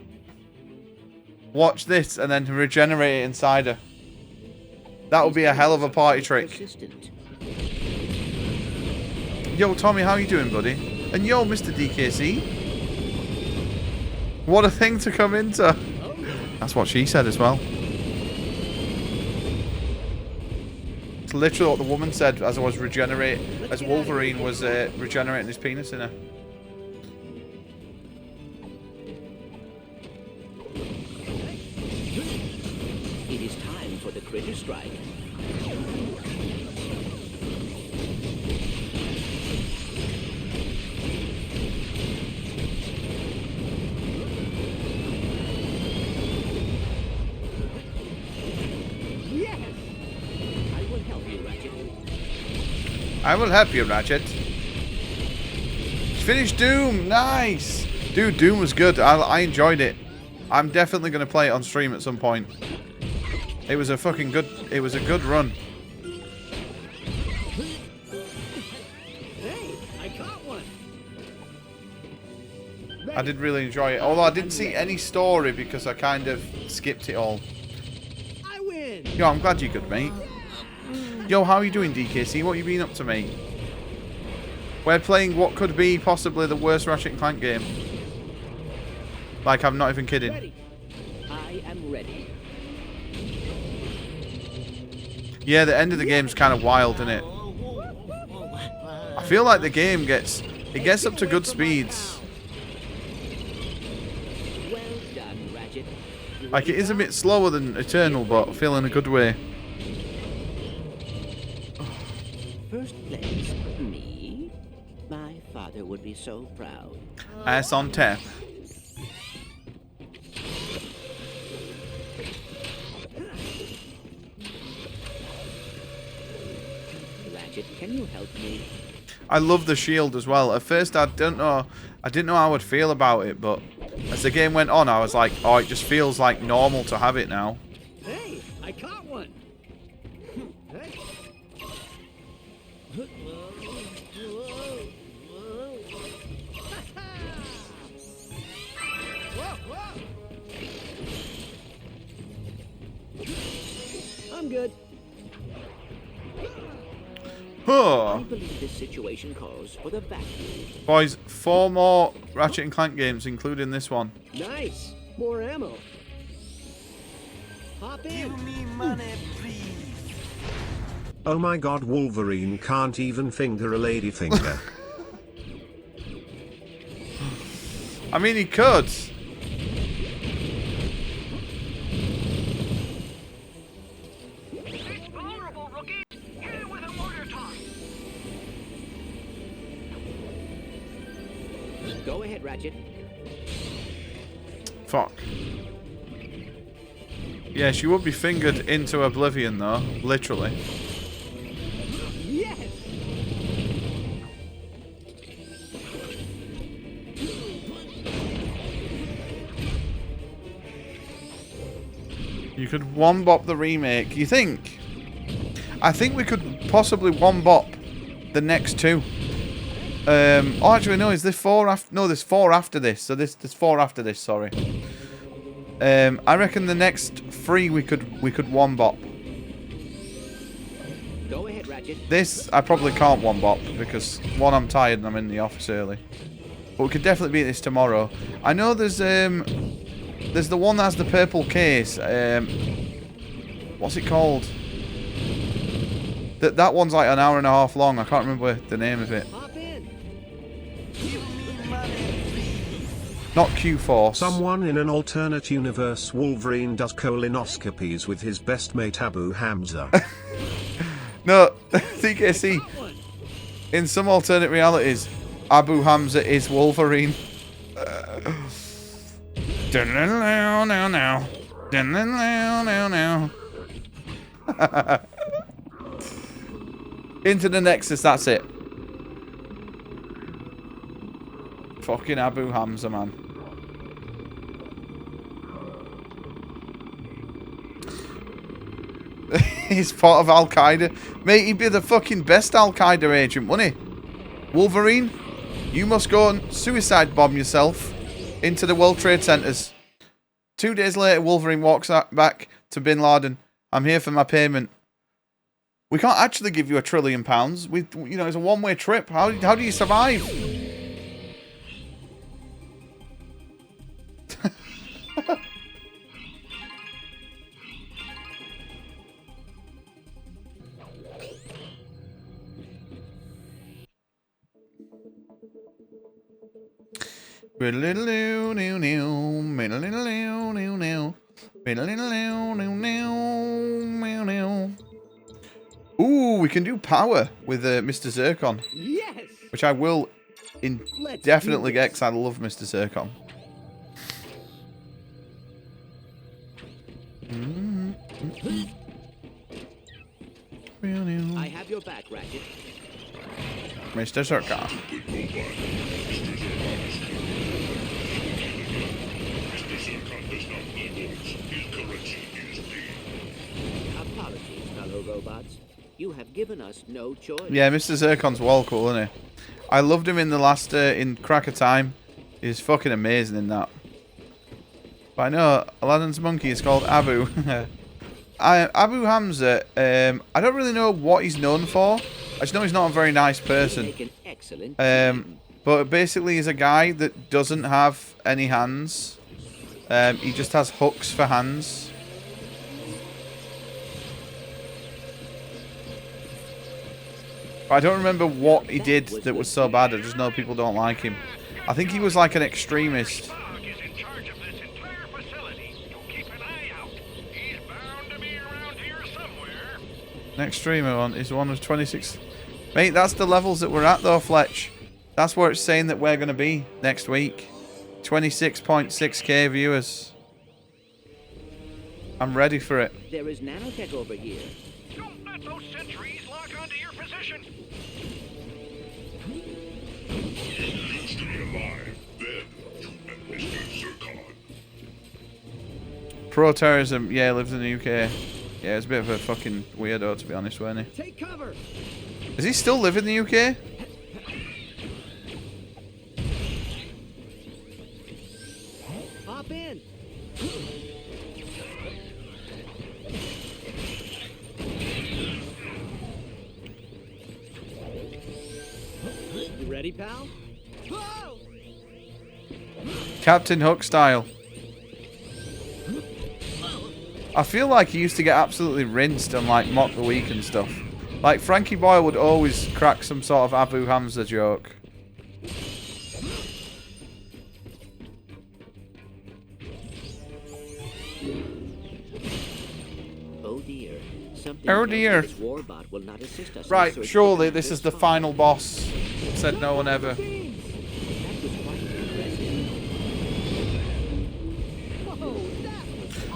watch this and then regenerate it inside her. That would be a hell of a party trick. Yo, Tommy, how you doing, buddy? And yo, Mr. DKC. What a thing to come into. That's what she said as well. It's literally what the woman said as Wolverine was regenerating his penis in her. It is time for the critter strike. I will help you, Ratchet. Finish Doom. Nice. Dude, Doom was good. I enjoyed it. I'm definitely going to play it on stream at some point. It was a fucking good... It was a good run. Hey, I caught one. I did really enjoy it. Although I didn't see any story because I kind of skipped it all. I win. Yo, I'm glad you're good, mate. Yo, how are you doing, DKC? What have you been up to, mate? We're playing what could be possibly the worst Ratchet and Clank game. Like, I'm not even kidding. Ready. I am ready. Yeah, the end of the game's kind of wild, isn't it? I feel like the game gets up to good speeds. Well done, Ratchet. Like, it is a bit slower than Eternal, but I feel in a good way. First place, me. My father would be so proud. Ass on tap. Ratchet, can you help me? I love the shield as well. At first, I didn't know how I would feel about it, but as the game went on, I was like, oh, it just feels like normal to have it now. Hey, I caught one. Hey. I'm good. Huh. I believe this situation calls for the vacuum. Boys, 4 more Ratchet and Clank games, including this one. Nice. More ammo. Hop in. Give me money, please. Oh my god, Wolverine can't even finger a lady finger. I mean, he could. Go ahead, Ratchet. Fuck. Yeah, she would be fingered into oblivion, though. Literally. Yes. You could one-bop the remake. You think? I think we could possibly one-bop the next 2. Oh, actually, no. Is there 4 after? No, there's 4 after this. So there's 4 after this. Sorry. I reckon the next 3 we could one-bop. Ratchet. This, I probably can't one-bop because, one, I'm tired and I'm in the office early. But we could definitely beat this tomorrow. I know there's the one that has the purple case. What's it called? That one's like an hour and a half long. I can't remember the name of it. Not Q-Force. Someone in an alternate universe, Wolverine does colonoscopies with his best mate Abu Hamza. No, TKC. In some alternate realities, Abu Hamza is Wolverine. Into the Nexus, that's it. Fucking Abu Hamza, man. He's part of Al-Qaeda. Mate, he'd be the fucking best Al-Qaeda agent, wouldn't he? Wolverine, you must go and suicide bomb yourself into the World Trade Centers. 2 days later, Wolverine walks back to Bin Laden. I'm here for my payment. We can't actually give you £1 trillion. You know, it's a one-way trip. How do you survive? Ooh, we can do power with Mr. Zircon. Yes. Which I will definitely get because I love Mr. Zircon. I have your back, Ratchet. Mr. Zircon. Apologies, fellow robots. You have given us no choice. Yeah, Mr. Zircon's well cool, isn't he? I loved him in the last, in Crack of Time. He's fucking amazing in that. But I know Aladdin's monkey is called Abu. Abu Hamza, I don't really know what he's known for. I just know he's not a very nice person. But basically he's a guy that doesn't have any hands. He just has hooks for hands. But I don't remember what he did that was so bad. I just know people don't like him. I think he was like an extremist. Next streamer one is one of 26. Mate, that's the levels that we're at though, Fletch. That's where it's saying that we're going to be next week. 26.6k viewers. I'm ready for it. There is nanotech over here. Don't let those sentries lock onto your position. He used to be alive. Then you met Mr. Zircon. Pro-terrorism, yeah, lives in the UK. Yeah, it's a bit of a fucking weirdo, to be honest, wasn't he? Take cover. Does he still live in the UK? Hop in. You ready, pal? Whoa! Captain Hook style. I feel like he used to get absolutely rinsed and like mock the week and stuff. Like Frankie Boyle would always crack some sort of Abu Hamza joke. Oh dear. Something Oh dear. this warbot will not assist us in Right, search surely for this is the Commander final boss. Said no one ever. Spawn. That was quite impressive.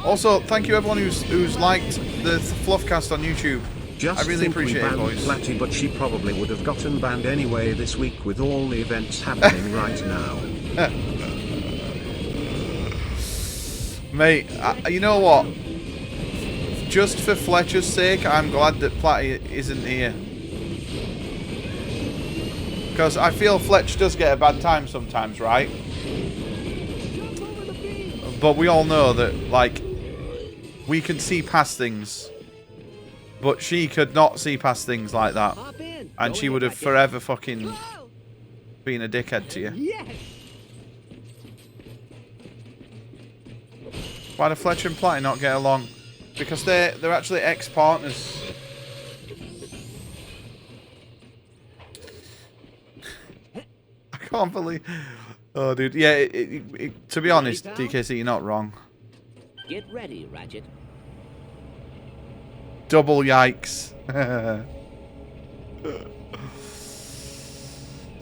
Also, thank you everyone who's liked the Fluffcast on YouTube. Just I really think appreciate we it, banned boys. Flatty, but she probably would have gotten banned anyway this week with all the events happening right now. Mate, you know what? Just for Fletcher's sake, I'm glad that Platty isn't here. Because I feel Fletch does get a bad time sometimes, right? But we all know that, like, we can see past things. But she could not see past things like that. And she would have forever fucking been a dickhead to you. Yes. Why do Fletcher and Platty not get along? Because they're actually ex-partners. I can't believe... Oh, dude. Yeah, to be honest, DKC, you're not wrong. Get ready, Ratchet. Double yikes.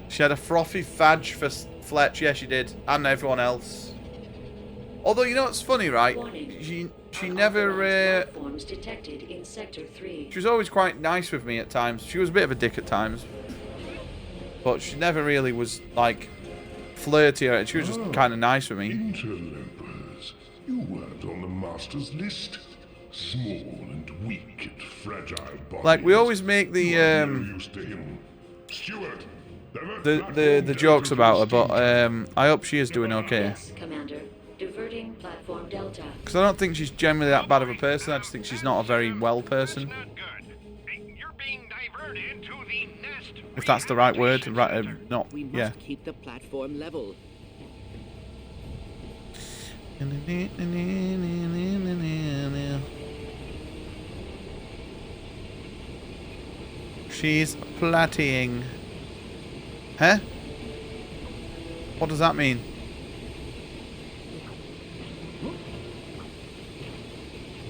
She had a frothy fudge for Fletch. Yeah, she did. And everyone else. Although, you know what's funny, right? She never... detected in Sector 3. She was always quite nice with me at times. She was a bit of a dick at times. But she never really was, like, flirty. Or she was just kind of nice with me. Interlopers. You weren't on the Master's list. Small and weak and fragile bodies. Like, we always make the Used to him. Steward, the jokes about her, but I hope she is doing okay. Yes, Commander. Diverting platform Delta. Because I don't think she's generally that bad of a person. I just think she's not a very well person. If that's the right word, right? Not. We must Yeah. keep the platform level. She's plattying. Huh? What does that mean?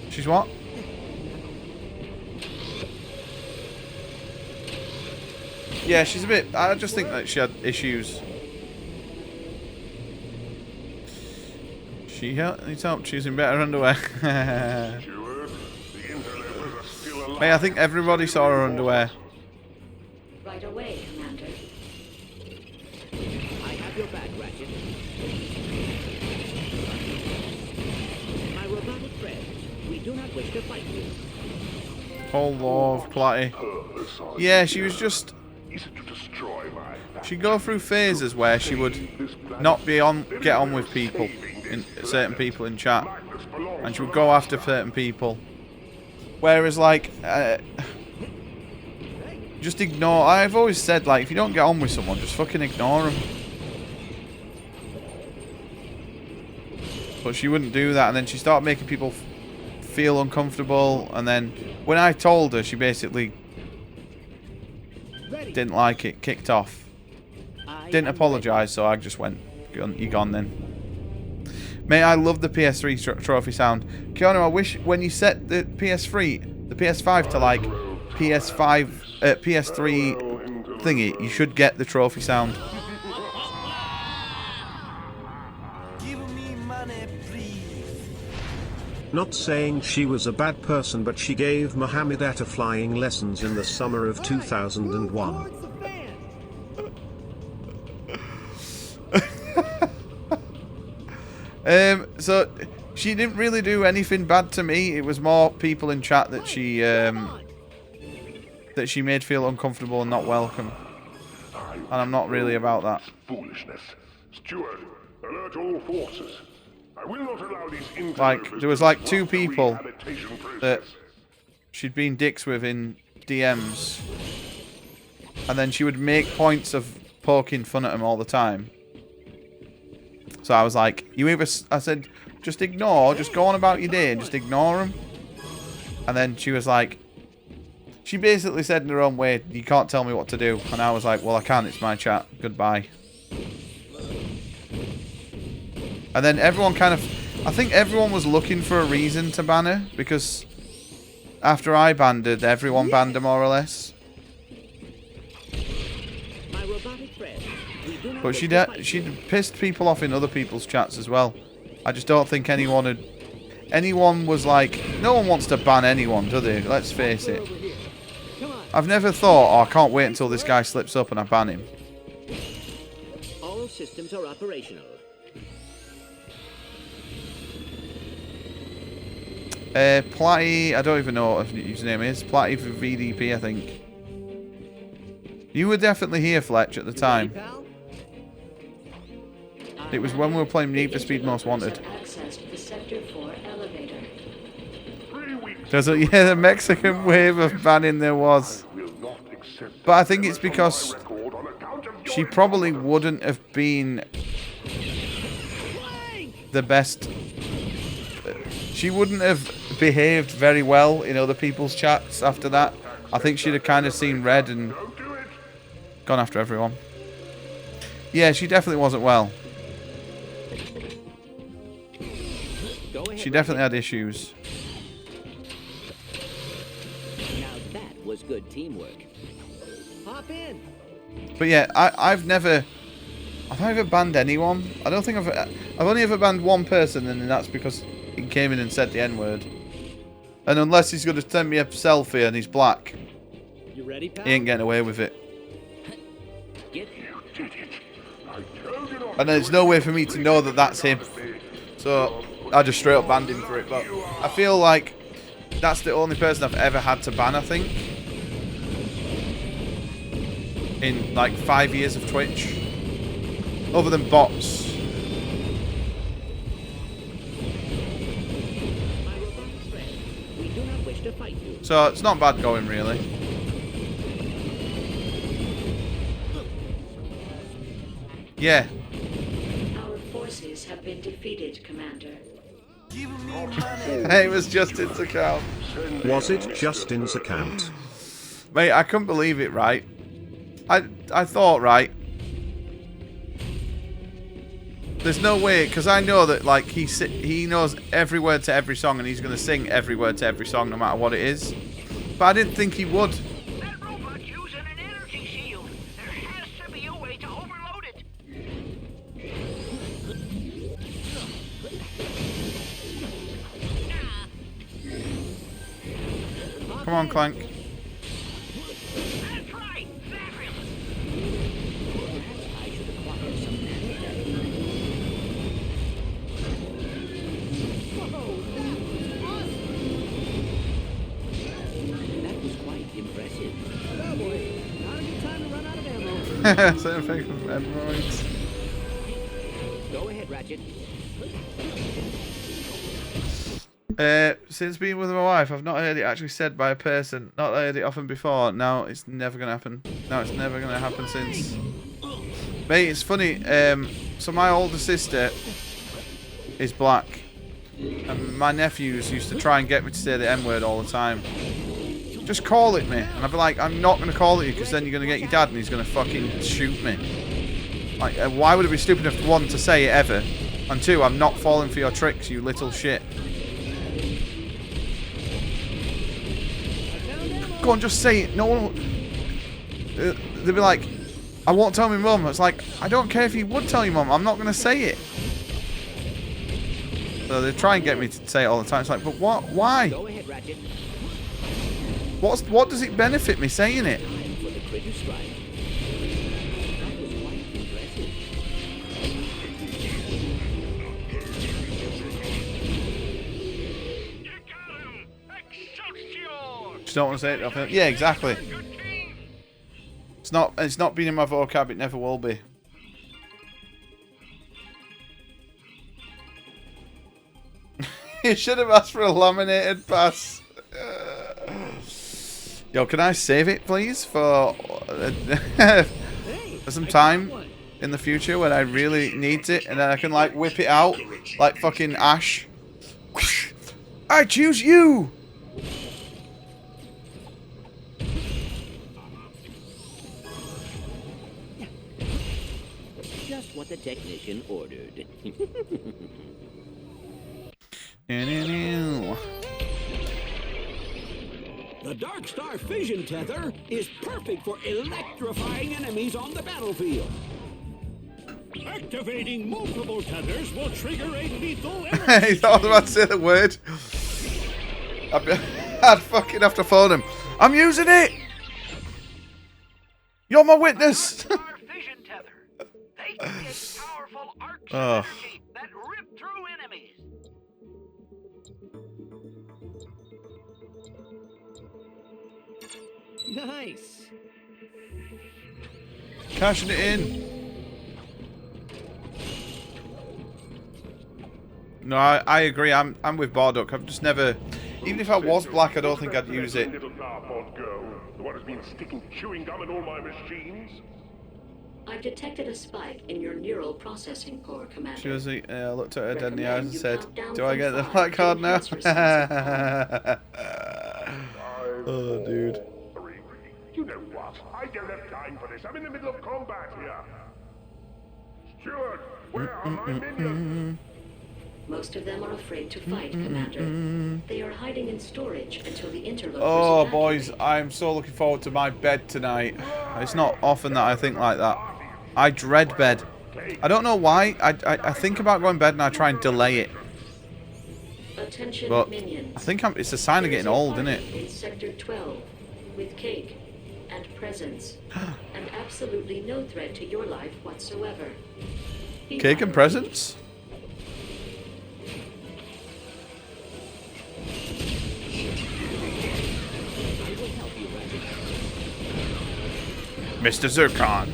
She's what? Yeah, she's a bit... I just think that she had issues. She needs help choosing better underwear. Hey, I think everybody saw her underwear. Right away, Commander. I have your back, Ratchet. My robotic friends, we do not wish to fight you. Oh, love, Platty. Yeah, she was just... She'd go through phases where she would not get on with people, certain people in chat, and she would go after certain people. Whereas, like, just ignore. I've always said, like, if you don't get on with someone, just fucking ignore them. But she wouldn't do that, and then she started making people feel uncomfortable, and then when I told her, she basically didn't like it, kicked off. Didn't apologise, so I just went, you gone then. Mate, I love the PS3 trophy sound. Keanu, I wish when you set the PS5 to like PS3 thingy, you should get the trophy sound. Not saying she was a bad person, but she gave Mohammed Atta flying lessons in the summer of 2001. So she didn't really do anything bad to me. It was more people in chat that she made feel uncomfortable and not welcome. And I'm not really about that. Foolishness. Steward, alert all forces. I will not allow these Like, there was like 2 people that she'd been dicks with in DMs. And then she would make points of poking fun at them all the time. So I was like, I said, just ignore, just go on about your day and just ignore them. And then she was like, she basically said in her own way, you can't tell me what to do. And I was like, well, I can, it's my chat, goodbye. And then everyone kind of, I think everyone was looking for a reason to ban her, because after I banned her, everyone banned her more or less. My robotic friend. But she'd pissed people off in other people's chats as well. I just don't think anyone was like, no one wants to ban anyone, do they? Let's face it. I've never thought, oh, I can't wait until this guy slips up and I ban him. All systems are operational. Platty, I don't even know what his name is. Platty for VDP, I think. You were definitely here, Fletch, at the time. It was when we were playing Need for Speed Most Wanted. There's a the Mexican wave of banning there was. But I think it's because she probably wouldn't have been the best. She wouldn't have behaved very well in other people's chats after that. I think she'd have kind of seen red and gone after everyone. Yeah, she definitely wasn't well. She definitely had issues. Now that was good teamwork. Hop in. But yeah, I've never banned anyone. I don't think I've only ever banned one person, and that's because he came in and said the N-word. And unless he's going to send me a selfie and he's black, You ready, pal? he ain't getting away with it. And there's no way for me to know that that's him. So I just straight up banned him for it. But I feel like that's the only person I've ever had to ban, I think. In like 5 years of Twitch. Other than bots. We do not wish to fight you. So it's not bad going, really. Yeah. Our forces have been defeated, Commander. It was Justin's account. Was it Justin's account? Mate, I couldn't believe it, right? I thought, right, there's no way, because I know that, like, he knows every word to every song, and he's going to sing every word to every song, no matter what it is. But I didn't think he would. That robot's using an energy shield. There has to be a way to overload it. Come on, Clank. That's right. Fabulous. I should acquire some nanotech. That was quite impressive. Oh boy, not a good time to run out of ammo. Same thing from Emeralds. Go ahead, Ratchet. Since being with my wife, I've not heard it actually said by a person. Not heard it often before. Now it's never going to happen. No, it's never going to happen since. Mate, it's funny. So my older sister is black. And my nephews used to try and get me to say the N-word all the time. Just call it me. And I'd be like, I'm not going to call it you because then you're going to get your dad and he's going to fucking shoot me. Like, why would it be stupid enough, one, to say it ever? And two, I'm not falling for your tricks, you little shit. Go on, just say it. No one... they'd be like, I won't tell my mum. It's like, I don't care if you would tell your mum. I'm not going to say it. So they try and get me to say it all the time. It's like, but what? Why? Go ahead, Ratchet. What does it benefit me saying it? Time for the critter strike. That was quite impressive. You got him! Excelsior! Just don't want to say it. I feel, yeah, exactly. It's not been in my vocab. It never will be. You should have asked for a laminated pass. Yo, can I save it, please, for some time in the future when I really need it, and then I can like whip it out like fucking Ash. I choose you. Just what the technician ordered. The Dark Star Fission Tether is perfect for electrifying enemies on the battlefield. Activating multiple tethers will trigger a lethal energy. He's not about to say the word. I'd fucking have to phone him. I'm using it. You're my witness. Dark Star Fission Tether. They create powerful arcs of Oh. energy that rip through enemies. Nice. Cashing it in. No, I agree. I'm with Bardock. I've just never. Even if I was black, I don't think I'd use it. Little flower pot girl, the one who's been sticking chewing gum in all my machines. I've detected a spike in your neural processing core, Commander. She was, looked at her dead in the eyes and said, Recommend "Do you I get the count black card down now?" from 5 to enhance Oh, dude. You know what? I don't have time for this. I'm in the middle of combat here. Steward, where are my minions? Most of them are afraid to fight, Commander. They are hiding in storage until the interlopers Oh, evacuate. boys, I'm so looking forward to my bed tonight. It's not often that I think like that. I dread bed. I don't know why. I think about going to bed and I try and delay it. Attention, But minions. I think it's a sign of getting old, isn't it? In Sector 12, with cake and presents, and absolutely no threat to your life whatsoever. Be Cake and advised. presents? Mr. Zircon.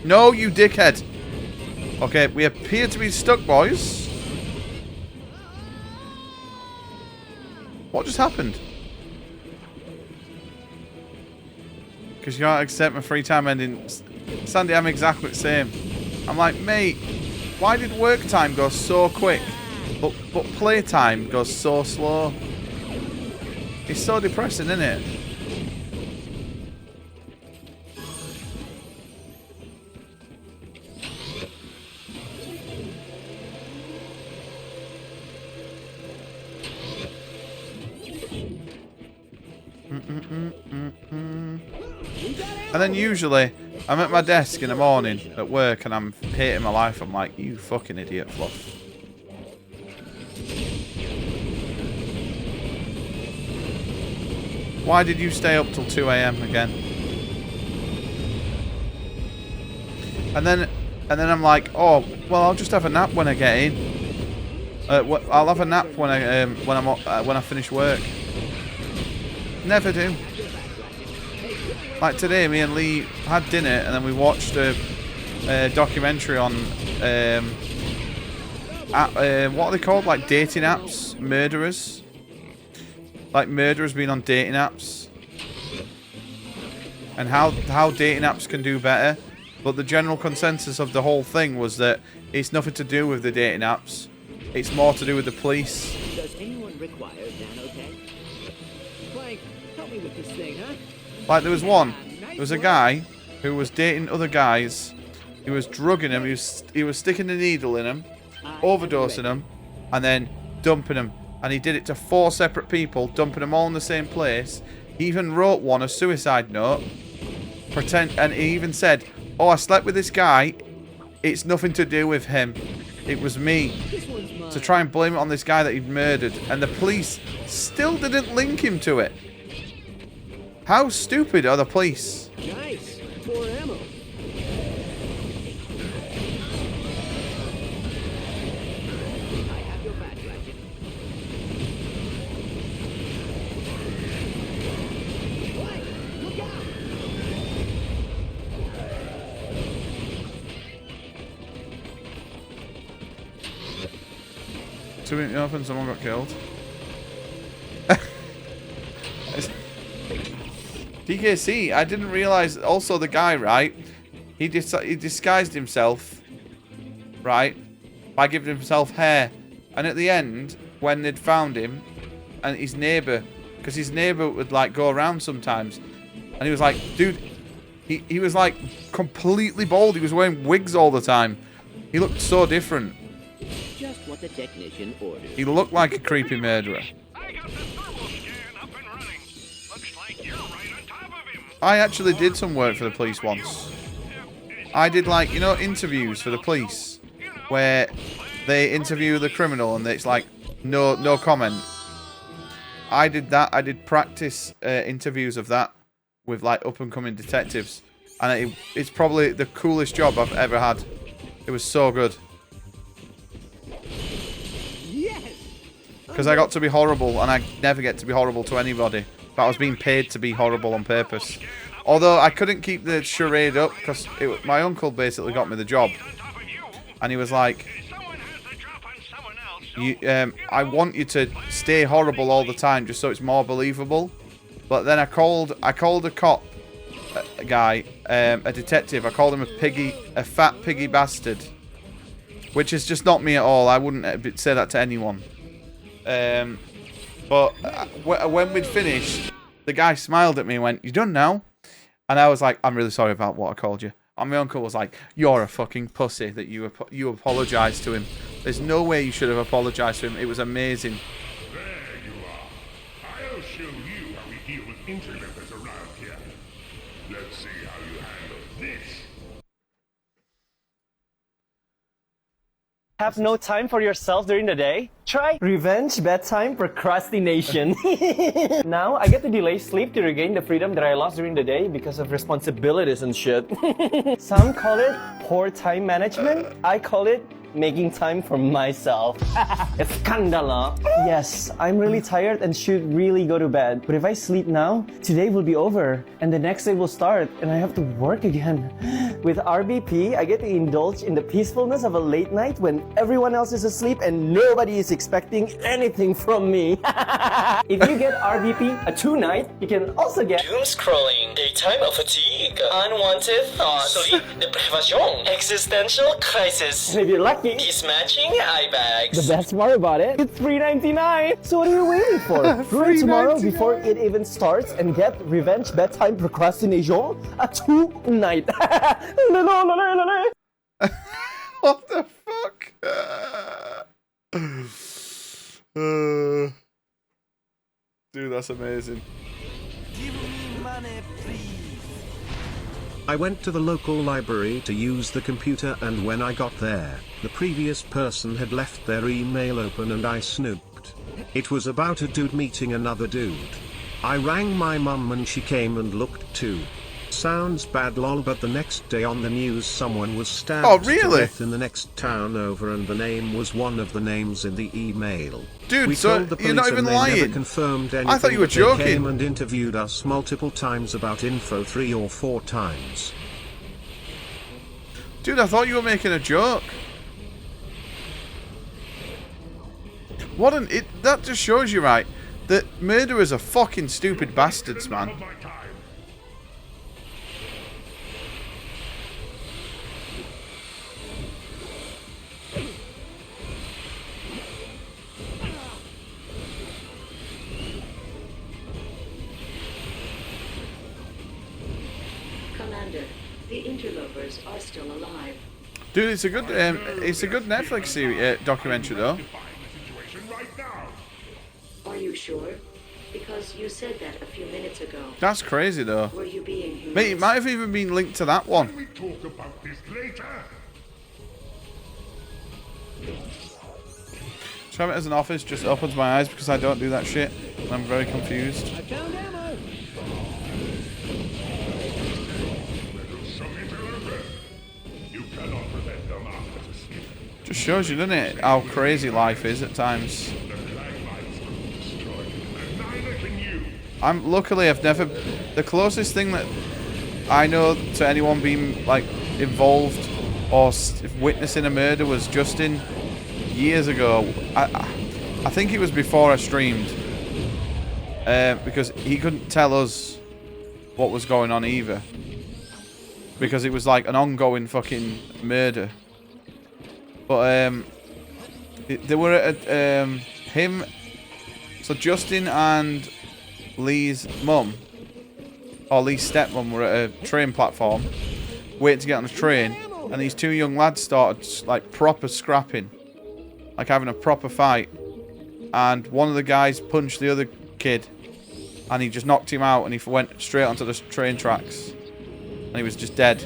No, you dickhead. Okay, we appear to be stuck, boys. What just happened? Because you can't accept my free time ending. Sandy, I'm exactly the same. I'm like, mate, why did work time go so quick, but play time goes so slow? It's so depressing, isn't it? And then usually, I'm at my desk in the morning at work and I'm hating my life. I'm like, you fucking idiot, Fluff. Why did you stay up till 2 AM again? And then I'm like, oh, well, I'll just have a nap when I get in. I'll have a nap when I finish work. Never do. Like today, me and Lee had dinner and then we watched a documentary on what are they called? Like dating apps, murderers. Like murderers being on dating apps, and how dating apps can do better. But the general consensus of the whole thing was that it's nothing to do with the dating apps. It's more to do with the police. Does anyone require nanotech? Clank, help me with this thing, huh? Like there was a guy who was dating other guys. He was drugging them. He was sticking the needle in them, overdosing them, and then dumping them. And he did it to 4 separate people, dumping them all in the same place. He even wrote one a suicide note. And he even said, "Oh, I slept with this guy. It's nothing to do with him. It was me." To try and blame it on this guy that he'd murdered. And the police still didn't link him to it. How stupid are the police? Nice. 4 ammo. I have your back, Ratchet. Clank, look out! Two minutes off and someone got killed. DKC, I didn't realise also the guy, right? He disguised himself, right, by giving himself hair. And at the end, when they'd found him, and his neighbour, because his neighbour would like go around sometimes, and he was like, dude, he was like completely bald. He was wearing wigs all the time. He looked so different. Just what the technician ordered. He looked like a creepy murderer. I got the thermal scan up and running. Looks like you're right on top of him. I actually did some work for the police once. I did like, you know, interviews for the police where they interview the criminal and it's like no comment. I did that. I did practice interviews of that with like up and coming detectives, and it's probably the coolest job I've ever had. It was so good. Yes. Because I got to be horrible, and I never get to be horrible to anybody. But I was being paid to be horrible on purpose. Although I couldn't keep the charade up because my uncle basically got me the job. And he was like, I want you to stay horrible all the time just so it's more believable. But then I called a cop, a guy, a detective. I called him a fat piggy bastard. Which is just not me at all. I wouldn't say that to anyone. But when we'd finished, the guy smiled at me and went, "You done now?" And I was like, "I'm really sorry about what I called you." And my uncle was like, "You're a fucking pussy that you apologised to him. There's no way you should have apologised to him. It was amazing." There you are. I'll show you how we deal with interlopers around here. Let's see how you handle this. Have no time for yourself during the day? Try revenge bedtime procrastination. Now I get to delay sleep to regain the freedom that I lost during the day because of responsibilities and shit. Some call it poor time management. I call it making time for myself. Escandalo. Yes, I'm really tired and should really go to bed. But if I sleep now, today will be over and the next day will start and I have to work again. With RBP, I get to indulge in the peacefulness of a late night when everyone else is asleep and nobody is expecting anything from me. If you get RBP a 2-night, you can also get doom scrolling, daytime of fatigue, unwanted thoughts, sleep deprivation, existential crisis. And if you're lucky, is matching eye bags. The best part about it, it's $3.99. So what are you waiting for? Run tomorrow before it even starts and get revenge bedtime procrastination a 2-night. What the fuck? Dude, that's amazing. Give me money, please. I went to the local library to use the computer, and when I got there, the previous person had left their email open and I snooped. It was about a dude meeting another dude. I rang my mum and she came and looked too. Sounds bad lol, but the next day on the news someone was stabbed to death in the next town over and the name was one of the names in the email. Dude, we so told the police you're not even and they lying. never confirmed anything. I thought you were but joking. They came and interviewed us multiple times about info 3 or 4 times. Dude, I thought you were making a joke. That just shows you, right, that murderers are fucking stupid bastards, man. Commander, the interlopers are still alive. Dude, it's a good Netflix series, documentary though. Are you sure? Because you said that a few minutes ago. That's crazy though. Were you being humorous? Mate, it might have even been linked to that one. We talk about this later. To have it as an office just opens my eyes because I don't do that shit. And I'm very confused. I found ammo. You cannot prevent them after the sleep. Just shows you, doesn't it, how crazy life is at times. The Clank mines couldn't destroy you, and neither can you. Luckily I've never. The closest thing that I know to anyone being like involved or witnessing a murder was Justin years ago. I think it was before I streamed, because he couldn't tell us what was going on either, because it was like an ongoing fucking murder. But they were at him. So Justin and Lee's mum, or Lee's stepmom, were at a train platform waiting to get on the train, and these two young lads started like proper scrapping, like having a proper fight, and one of the guys punched the other kid and he just knocked him out and he went straight onto the train tracks and he was just dead.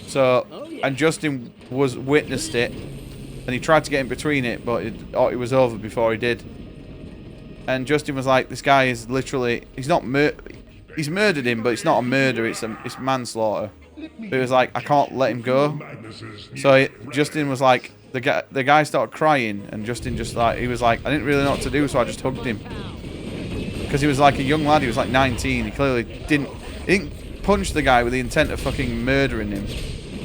So, and Justin witnessed it and he tried to get in between it, but it was over before he did. And Justin was like, this guy is literally, he's murdered him, but it's not a murder, it's manslaughter. But he was like, I can't let him go. So Justin was like, the guy started crying, and Justin just like, he was like, I didn't really know what to do, so I just hugged him. Because he was like a young lad, he was like 19, he clearly didn't, He didn't punch the guy with the intent of fucking murdering him.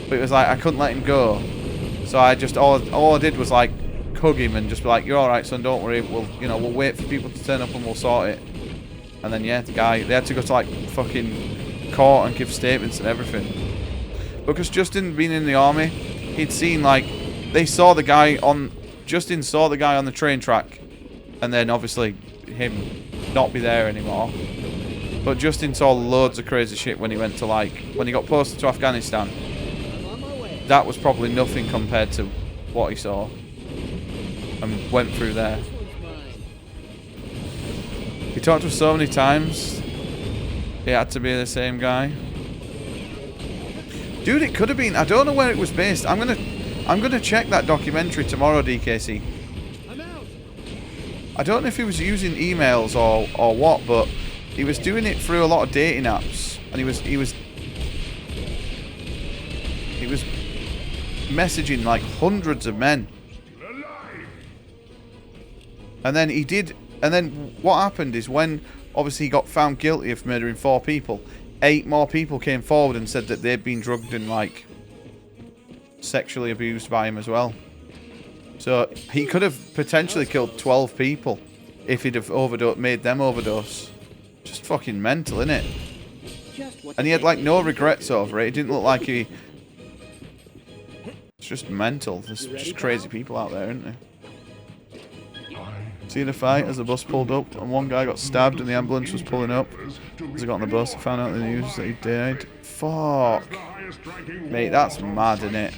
But it was like, I couldn't let him go. So I just, all I did was like, hug him and just be like, you're alright son, don't worry, we'll wait for people to turn up and we'll sort it. And then yeah, the guy, they had to go to like fucking court and give statements and everything. Because Justin being in the army, he'd seen like, Justin saw the guy on the train track, and then obviously him not be there anymore. But Justin saw loads of crazy shit when he went to like, when he got posted to Afghanistan. That was probably nothing compared to what he saw and went through there. He talked to us so many times. He had to be the same guy. Dude, it could have been. I don't know where it was based. I'm gonna check that documentary tomorrow, DKC. I don't know if he was using emails or what, but he was doing it through a lot of dating apps, and he was messaging like hundreds of men. And then what happened is when obviously he got found guilty of murdering 4 people, 8 more people came forward and said that they'd been drugged and like sexually abused by him as well. So he could have potentially killed 12 people if he'd have made them overdose. Just fucking mental, innit? And he had like no regrets over it. It didn't look like he... It's just mental. There's just crazy people out there, isn't there? Seeing a fight as the bus pulled up and one guy got stabbed and the ambulance was pulling up. As he got on the bus, I found out the news that he died. Fuck. Mate, that's mad, innit?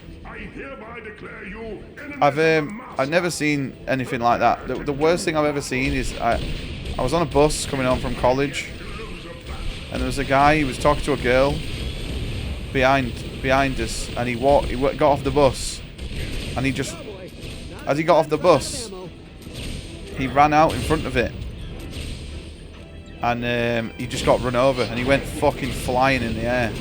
I've never seen anything like that. The worst thing I've ever seen is I was on a bus coming home from college, and there was a guy, he was talking to a girl behind us, and he got off the bus, and as he got off the bus, he ran out in front of it, and he just got run over, and he went fucking flying in the air.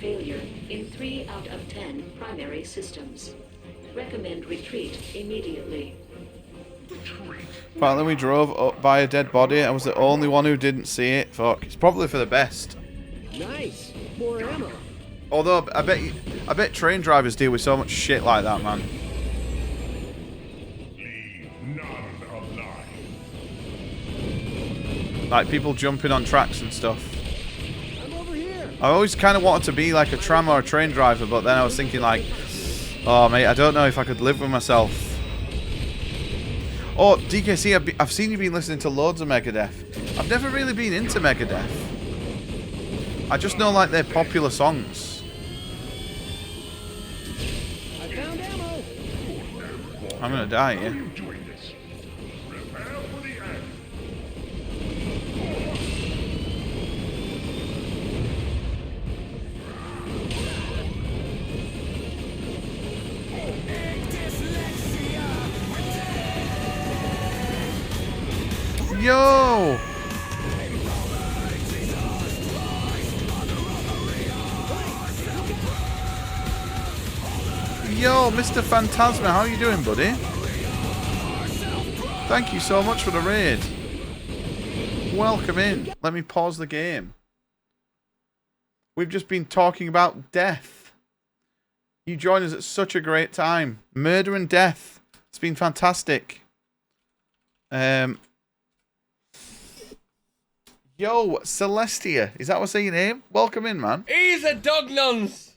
Failure in 3 out of 10 primary systems. Recommend retreat immediately. Apparently we drove up by a dead body. I was the only one who didn't see it. Fuck. It's probably for the best. Nice. More ammo. Although I bet train drivers deal with so much shit like that, man. Like people jumping on tracks and stuff. I always kind of wanted to be like a tram or a train driver, but then I was thinking like, oh mate, I don't know if I could live with myself. Oh, DKC, I've seen you been listening to loads of Megadeth. I've never really been into Megadeth. I just know like their popular songs. I found ammo. I'm gonna die here. Yo! Yo, Mr. Phantasma, how are you doing, buddy? Thank you so much for the raid. Welcome in. Let me pause the game. We've just been talking about death. You join us at such a great time. Murder and death. It's been fantastic. Yo, Celestia. Is that what's your name? Welcome in, man. He's a dog nuns.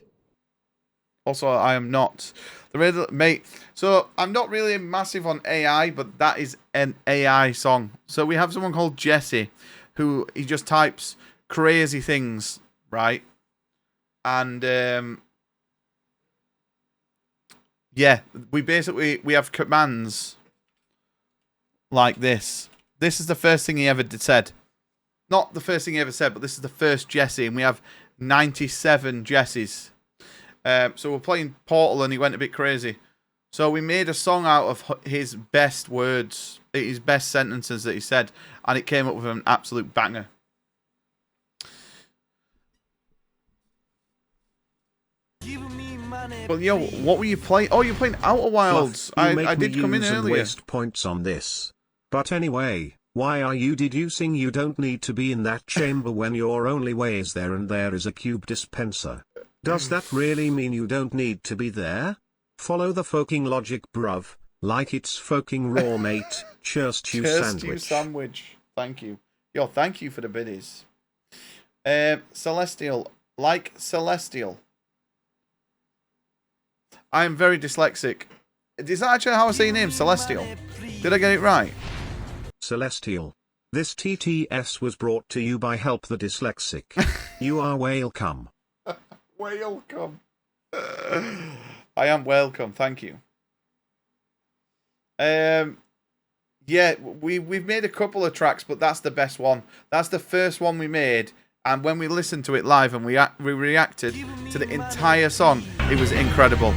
Also, I am not. Mate, so I'm not really massive on AI, but that is an AI song. So we have someone called Jesse, who he just types crazy things, right? And yeah, we have commands like this. This is the first thing he ever said. Not the first thing he ever said, but this is the first Jesse, and we have 97 Jesses. So we're playing Portal, and he went a bit crazy. So we made a song out of his best words, his best sentences that he said, and it came up with an absolute banger. But yo, what were you playing? Oh, you're playing Outer Wilds. I did come in earlier. Waste points on this. But anyway, why are you deducing you don't need to be in that chamber when your only way is there and there is a cube dispenser? Does that really mean you don't need to be there? Follow the fucking logic, bruv. Like it's fucking raw, mate. Cheers to you, sandwich. Thank you. Yo, thank you for the biddies. Celestial. Like Celestial. I am very dyslexic. Is that actually how I say your name? Celestial. Did I get it right? Celestial. This TTS was brought to you by Help the Dyslexic. You are welcome. Welcome. I am welcome. Thank you. Yeah, we've made a couple of tracks, but that's the best one. That's the first one we made, and when we listened to it live and we reacted to the entire song, it was incredible.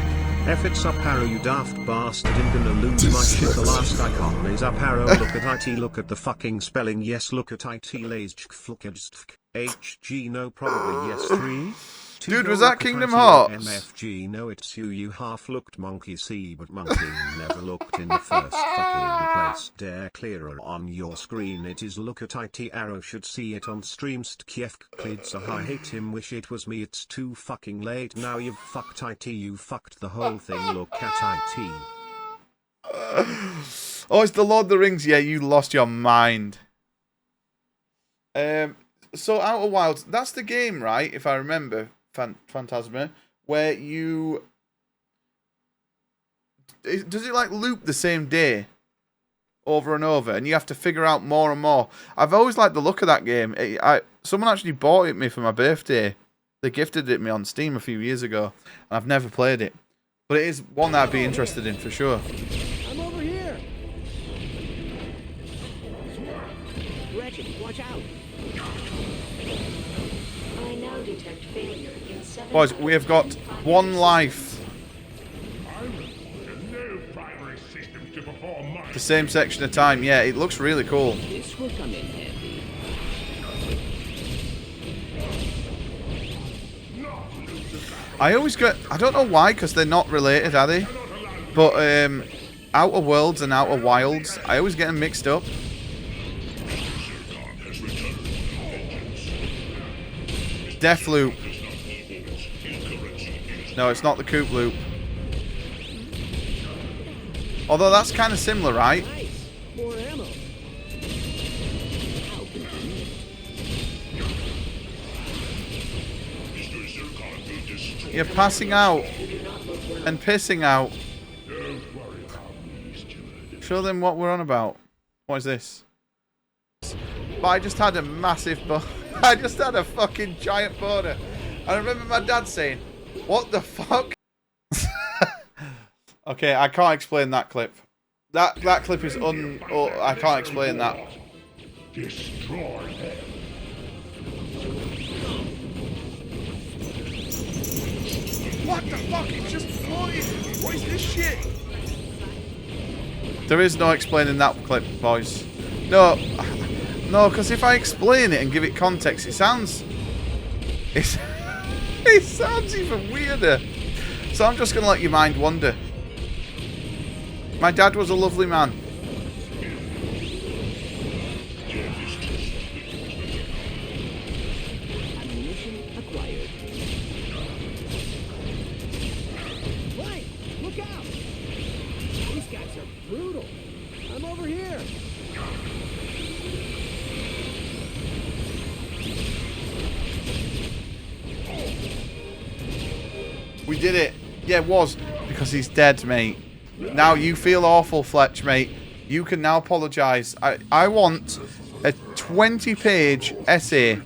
F it's up arrow, you daft bastard, I'm gonna lose my shit. The last icon is up arrow. Look at IT, look at the fucking spelling. Yes, look at IT lays HG, no, probably yes. 3 Dude, was that Kingdom Hearts? MFG, no, it's you half looked monkey see, but monkey never looked in the first fucking place. Dare clearer on your screen, it is look at IT arrow, should see it on streams. Kiev kids, I hate him, wish it was me, it's too fucking late now, you've fucked IT, you fucked the whole thing, look at IT. Oh, it's the Lord of the Rings, yeah, you lost your mind. So Outer Wilds, that's the game, right, if I remember, Phantasma, where you... Does it like loop the same day over and over, and you have to figure out more and more? I've always liked the look of that game. Someone actually bought it me for my birthday. They gifted it me on Steam a few years ago, and I've never played it. But it is one that I'd be interested in for sure. I'm over here. Ratchet, watch out. I now detect failure in 7. Boys, we have got 1 life. The same section of time. Yeah, it looks really cool. This will come in handy. I always get... I don't know why, because they're not related, are they? But Outer Worlds and Outer Wilds, I always get them mixed up. Deathloop. No, it's not the Coop Loop. Although that's kind of similar, right? More ammo. You're passing out and pissing out. Show them what we're on about. What is this? But I just had a massive I just had a fucking giant boner. I remember my dad saying, "What the fuck?" Okay, I can't explain that clip. That clip is I can't explain that. Destroy them. What the fuck? It's just floating. What is this shit? There is no explaining that clip, boys. No, because if I explain it and give it context, it sounds even weirder. So I'm just gonna let your mind wander. My dad was a lovely man. Ammunition acquired. Clank, look out! These guys are brutal. I'm over here. We did it. Yeah, it was. Because he's dead, mate. Now you feel awful, Fletch, mate. You can now apologise. I want a 20-page essay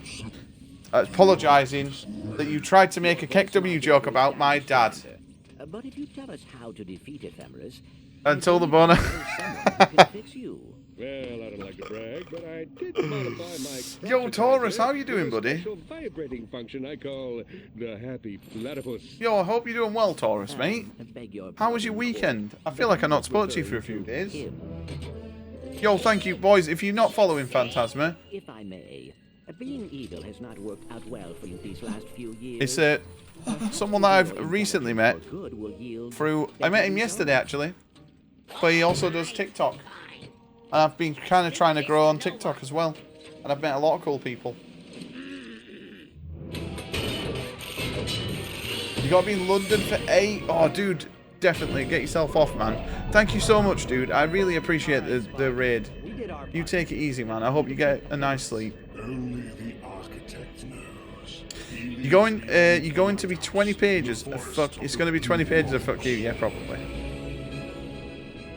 apologising that you tried to make a KEKW joke about my dad. But if you tell us how to defeat ephemeras... Until the boner. Well, I don't like to brag, but I did modify my... Yo, Taurus, how you doing, buddy? Special vibrating function I call the happy platypus. Yo, I hope you're doing well, Taurus, mate. How was your weekend? I feel like I not spoke to you for a few days. Yo, thank you, boys. If you're not following Phantasma, If I may, Being evil has not worked out well for you these last few years. It's someone that I've recently met through... I met him yesterday, actually. But he also does TikTok. And I've been kind of trying to grow on TikTok as well. And I've met a lot of cool people. You gotta be in London for 8. Oh, dude, definitely get yourself off, man. Thank you so much, dude. I really appreciate the raid. You take it easy, man. I hope you get a nice sleep. Only the architect knows. You're going to be 20 pages of fuck. It's going to be 20 pages of fuck you. Yeah, probably.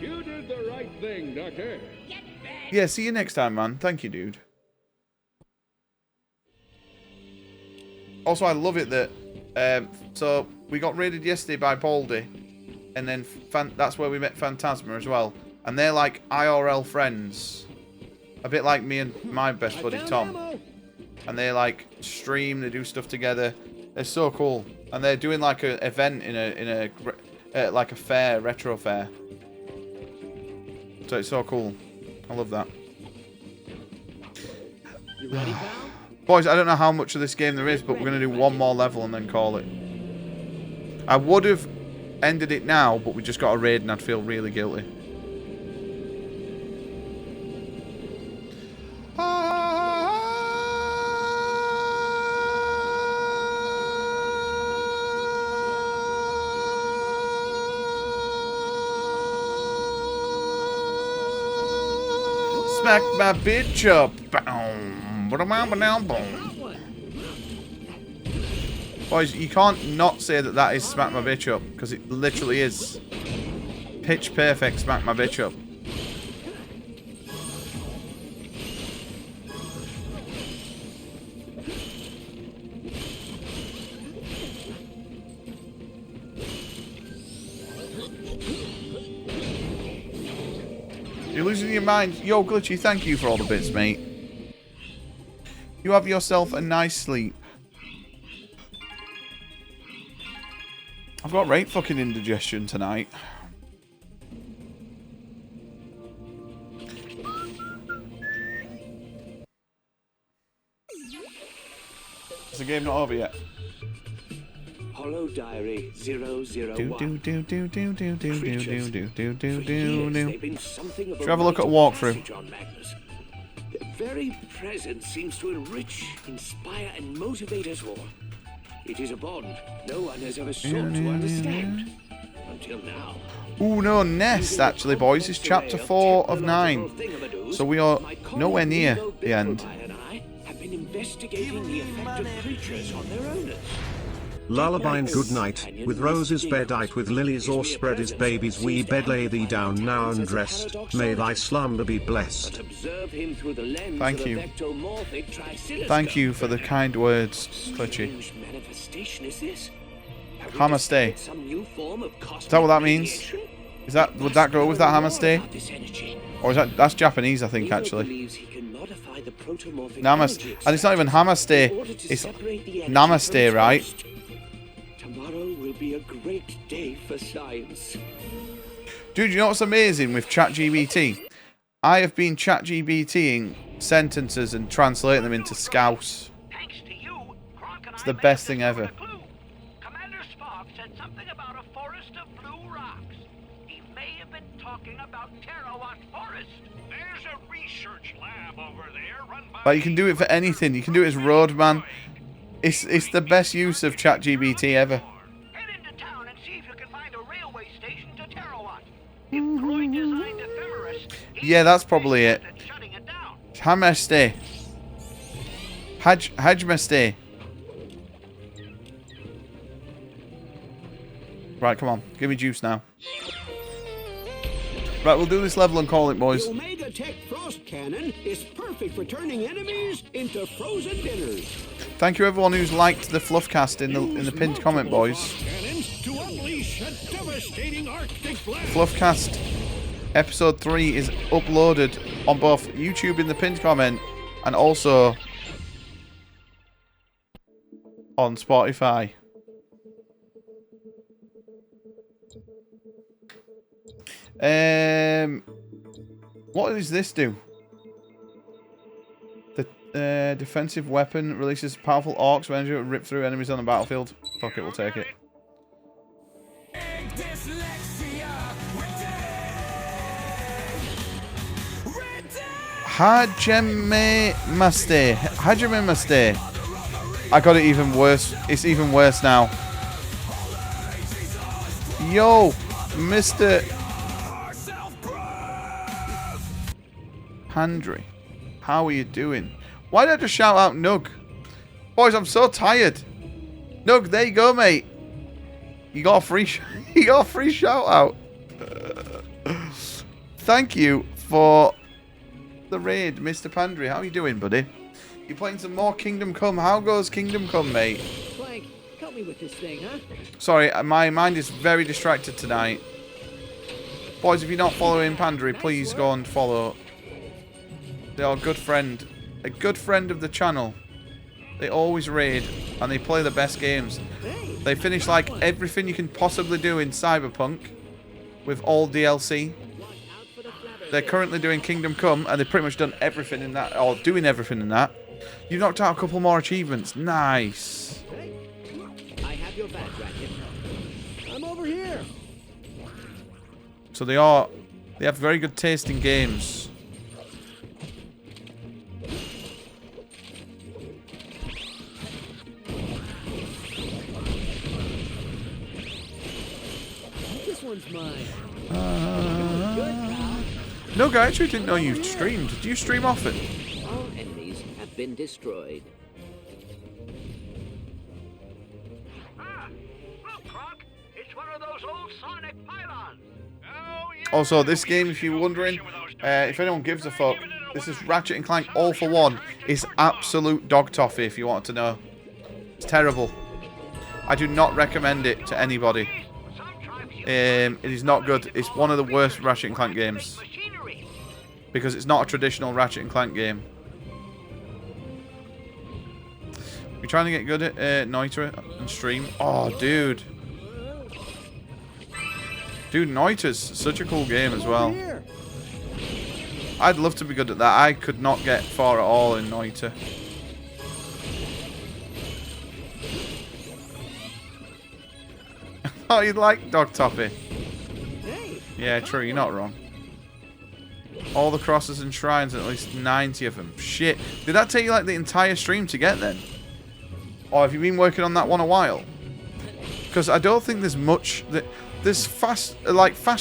You did the right thing, Doctor. Yeah, see you next time, man. Thank you, dude. Also, I love it that so we got raided yesterday by Baldy, and then that's where we met Phantasma as well, and they're like IRL friends, a bit like me and my best buddy Tom, and they like stream, they do stuff together. They're so cool, and they're doing like an event in a like a fair, retro fair. So it's so cool. I love that. You ready, pal? Boys, I don't know how much of this game there is, but we're going to do one more level and then call it. I would have ended it now, but we just got a raid and I'd feel really guilty. Smack my bitch up. Boys, you can't not say that is Smack My Bitch Up, because it literally is. Pitch perfect Smack My Bitch Up. You're losing your mind. Yo, Glitchy, thank you for all the bits, mate. You have yourself a nice sleep. I've got great fucking indigestion tonight. Is the game not over yet? Hollow Diary 001. Should we have a look at a walkthrough? Their very presence seems to enrich, inspire, and motivate us all. It is a bond no one has ever sought to understand. Until now. Ooh, no, Nest, actually, boys. It's chapter 4 of 9. So we are nowhere near the end. Have been investigating the effect of creatures on their owners. Lullaby and good night, with roses bedite with lilies or spread his baby's wee bed lay thee down now undressed, may thy slumber be blessed. Thank you. Thank you for the kind words, Glitchy. Hammer stay. Is that what that means? Is that, would that go with that hammer stay? Or is that's Japanese, I think, actually. Namaste. And it's not even hammer stay, it's namaste, right? Tomorrow will be a great day for science. Dude, you know what's amazing with ChatGPT? I have been ChatGPTing sentences and translating them into Scouse. It's the best thing ever. Commander Spock said something about a forest of blue rocks. He may have been talking about Terrawat Forest. There's a research lab over there run by... Like, you can do it for anything. You can do it as Roadman. It's the best use of ChatGPT ever. Head into town and see if you can find a railway station to Terrawat. If Croy designed Ephemeris, Yeah, that's probably it. Hammerstay. Hajmestay. Right, come on. Give me juice now. Right, we'll do this level and call it, boys. The Omega Tech Frost Cannon is perfect for turning enemies into frozen dinners. Thank you everyone who's liked the Fluffcast in the pinned comment, boys. To unleash a devastating Arctic blast. Fluffcast episode 3 is uploaded on both YouTube in the pinned comment and also on Spotify. What does this do? Defensive weapon releases powerful arcs when energy will rip through enemies on the battlefield. Fuck it, we'll take it. Hajime Maste. I got it even worse. It's even worse now. Yo, Mr. Pandry. How are you doing? Why did I just shout out Nug? Boys, I'm so tired. Nug, there you go, mate. You got a free shout out. Thank you for the raid, Mr. Pandry. How are you doing, buddy? You playing some more Kingdom Come? How goes Kingdom Come, mate? Clank, help me with this thing, huh? Sorry, my mind is very distracted tonight. Boys, if you're not following Pandry, please go and follow. They are a good friend of the channel. They always raid, and they play the best games. They finish like everything you can possibly do in Cyberpunk with all DLC. They're currently doing Kingdom Come, and they've pretty much done everything in that, or doing everything in that. You've knocked out a couple more achievements. Nice. I have your back, Ratchet. I'm over here. So they have very good taste in games. This one's mine. No, guy, I actually didn't know you streamed. Do you stream often? All enemies have been destroyed. Look, Cronk, it's one of those old sonic pylons. Also, this game, if you're wondering, if anyone gives a fuck, this is Ratchet and Clank All for One. It's absolute dog toffee, if you want to know. It's terrible. I do not recommend it to anybody. It is not good. It's one of the worst Ratchet and Clank games. Because it's not a traditional Ratchet and Clank game. You're trying to get good at Noita and stream? Oh, dude. Dude, Noita's such a cool game as well. I'd love to be good at that. I could not get far at all in Noita. Oh, you'd like Dog Toppy. Yeah, true. You're not wrong. All the crosses and shrines, at least 90 of them. Shit. Did that take you like the entire stream to get then? Or have you been working on that one a while? Because I don't think there's much... There's fast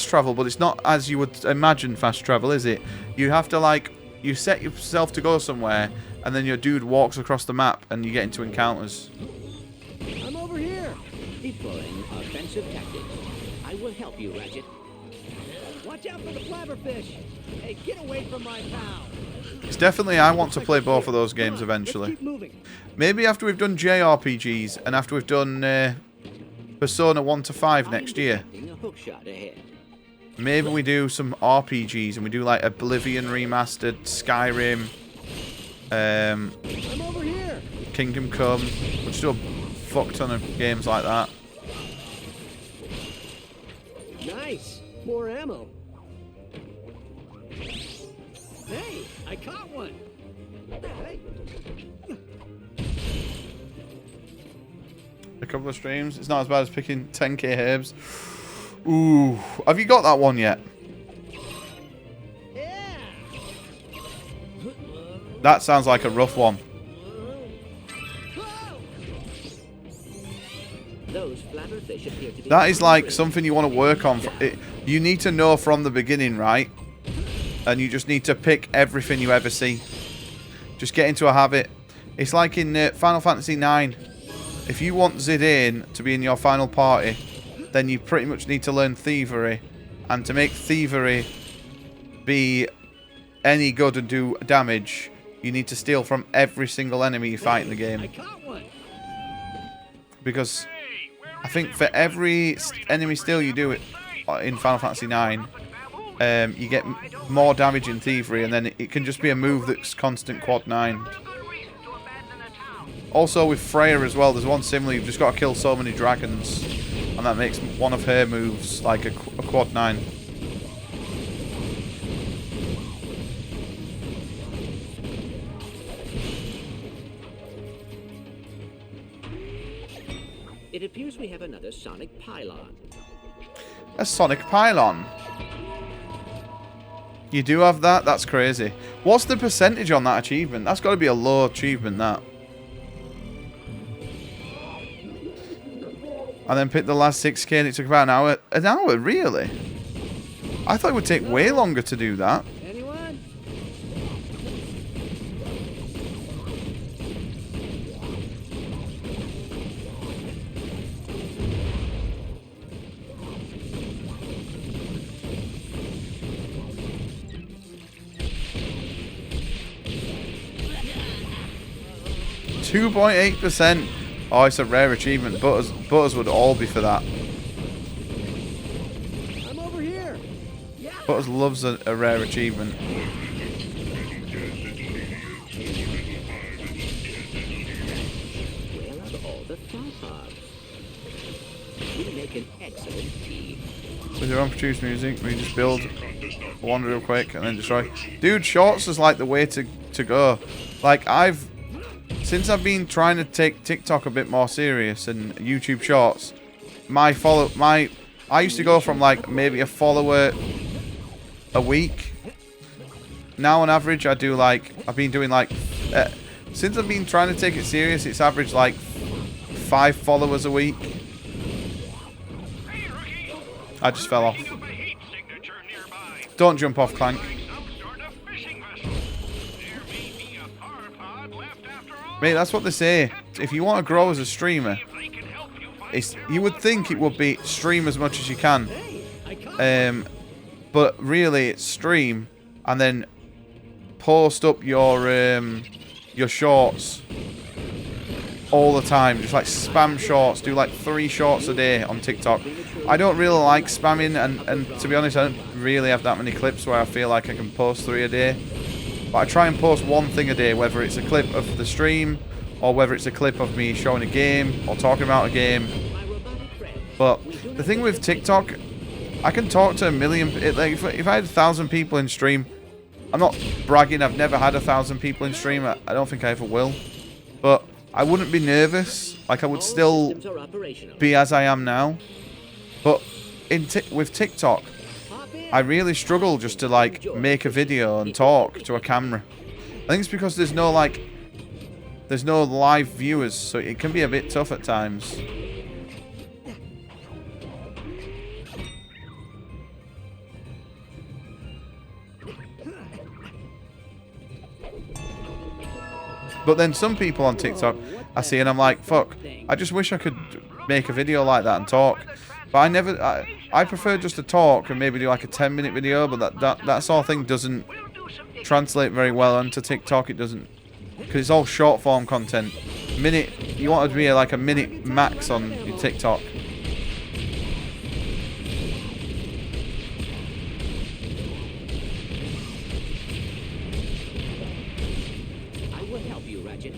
travel, but it's not as you would imagine fast travel, is it? You have to, like... You set yourself to go somewhere, and then your dude walks across the map, and you get into encounters. I'm over here. Deploying offensive tactics. I will help you, Ratchet. Watch out for the flabberfish. Hey, get away from my pal. It's definitely... I want to play both of those games eventually. Maybe after we've done JRPGs, and after we've done Persona 1 to 5 next year. Maybe we do some RPGs, and we do like Oblivion Remastered, Skyrim, I'm over here. Kingdom Come. We'll just do a fuck ton of games like that. Nice. More ammo. Hey, I caught one. Hey. A couple of streams. It's not as bad as picking 10k herbs. Ooh. Have you got that one yet? Yeah. That sounds like a rough one. Those flabberfish appear to be... That is like something you want to work on. You need to know from the beginning, right? And you just need to pick everything you ever see. Just get into a habit. It's like in Final Fantasy 9. If you want Zidane to be in your final party, then you pretty much need to learn Thievery. And to make Thievery be any good and do damage, you need to steal from every single enemy you fight in the game. Because I think for every enemy steal you do in Final Fantasy 9, you get more damage in Thievery, and then it can just be a move that's constant quad 9. Also with Freya as well, there's one similar, you've just got to kill so many dragons, and that makes one of her moves like a quad 9. It appears we have another sonic pylon. A sonic pylon. You do have that? That's crazy. What's the percentage on that achievement? That's got to be a low achievement, that. And then pick the last 6k and it took about an hour. An hour, really? I thought it would take way longer to do that. Anyone? 2.8%. Oh, it's a rare achievement. Butters would all be for that. I'm over here. Butters loves a rare achievement. Where are all the frogs? We make an excellent tea. With your own produced music, we just build one real quick and then destroy. Dude, shorts is like the way to go. Like, since I've been trying to take TikTok a bit more serious and YouTube Shorts, I used to go from like maybe a follower a week. Now on average I've been doing like, since I've been trying to take it serious, it's averaged like 5 followers a week. I just fell off. Don't jump off, Clank. Mate, that's what they say. If you want to grow as a streamer, you would think it would be stream as much as you can. But really, it's stream and then post up your shorts all the time. Just like spam shorts. Do like 3 shorts a day on TikTok. I don't really like spamming, and to be honest, I don't really have that many clips where I feel like I can post 3 a day. But I try and post one thing a day, whether it's a clip of the stream or whether it's a clip of me showing a game or talking about a game. But the thing with TikTok, I can talk to a million. Like if I had 1,000 people in stream, I'm not bragging. I've never had 1,000 people in stream. I don't think I ever will. But I wouldn't be nervous. Like I would still be as I am now. But with TikTok, I really struggle just to like make a video and talk to a camera. I think it's because there's no live viewers, so it can be a bit tough at times. But then some people on TikTok I see and I'm like, fuck, I just wish I could make a video like that and talk. But I prefer just to talk and maybe do like a 10-minute video, but that sort of thing doesn't translate very well onto TikTok. It doesn't, because it's all short form content. You want it to be like a minute max on your TikTok. I will help you, Ratchet.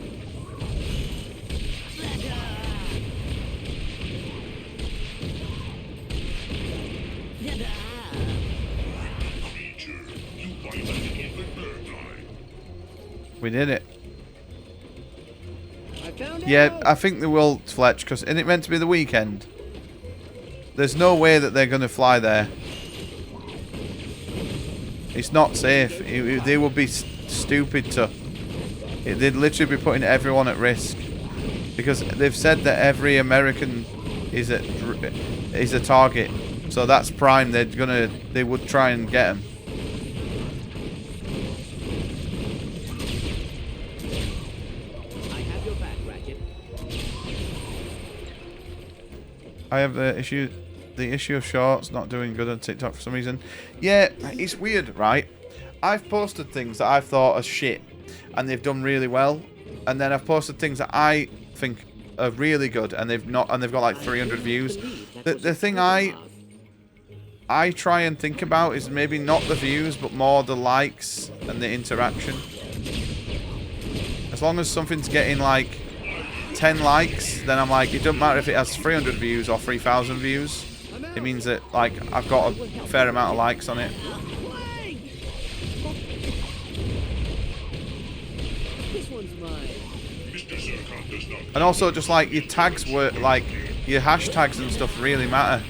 We did it. Yeah, I think they will, Fletch, because isn't it meant to be the weekend? There's no way that they're going to fly there. It's not safe. They would be stupid to. They'd literally be putting everyone at risk. Because they've said that every American is a target. So that's prime. They would try and get them. I have the issue of shorts not doing good on TikTok for some reason. Yeah, it's weird, right? I've posted things that I've thought are shit, and they've done really well, and then I've posted things that I think are really good, and they've got like 300 views. The thing I try and think about is maybe not the views, but more the likes and the interaction. As long as something's getting like 10 likes, then I'm like, it doesn't matter if it has 300 views or 3,000 views. It means that like I've got a fair amount of likes on it. This one's mine. And also just like your tags were like your hashtags and stuff really matter.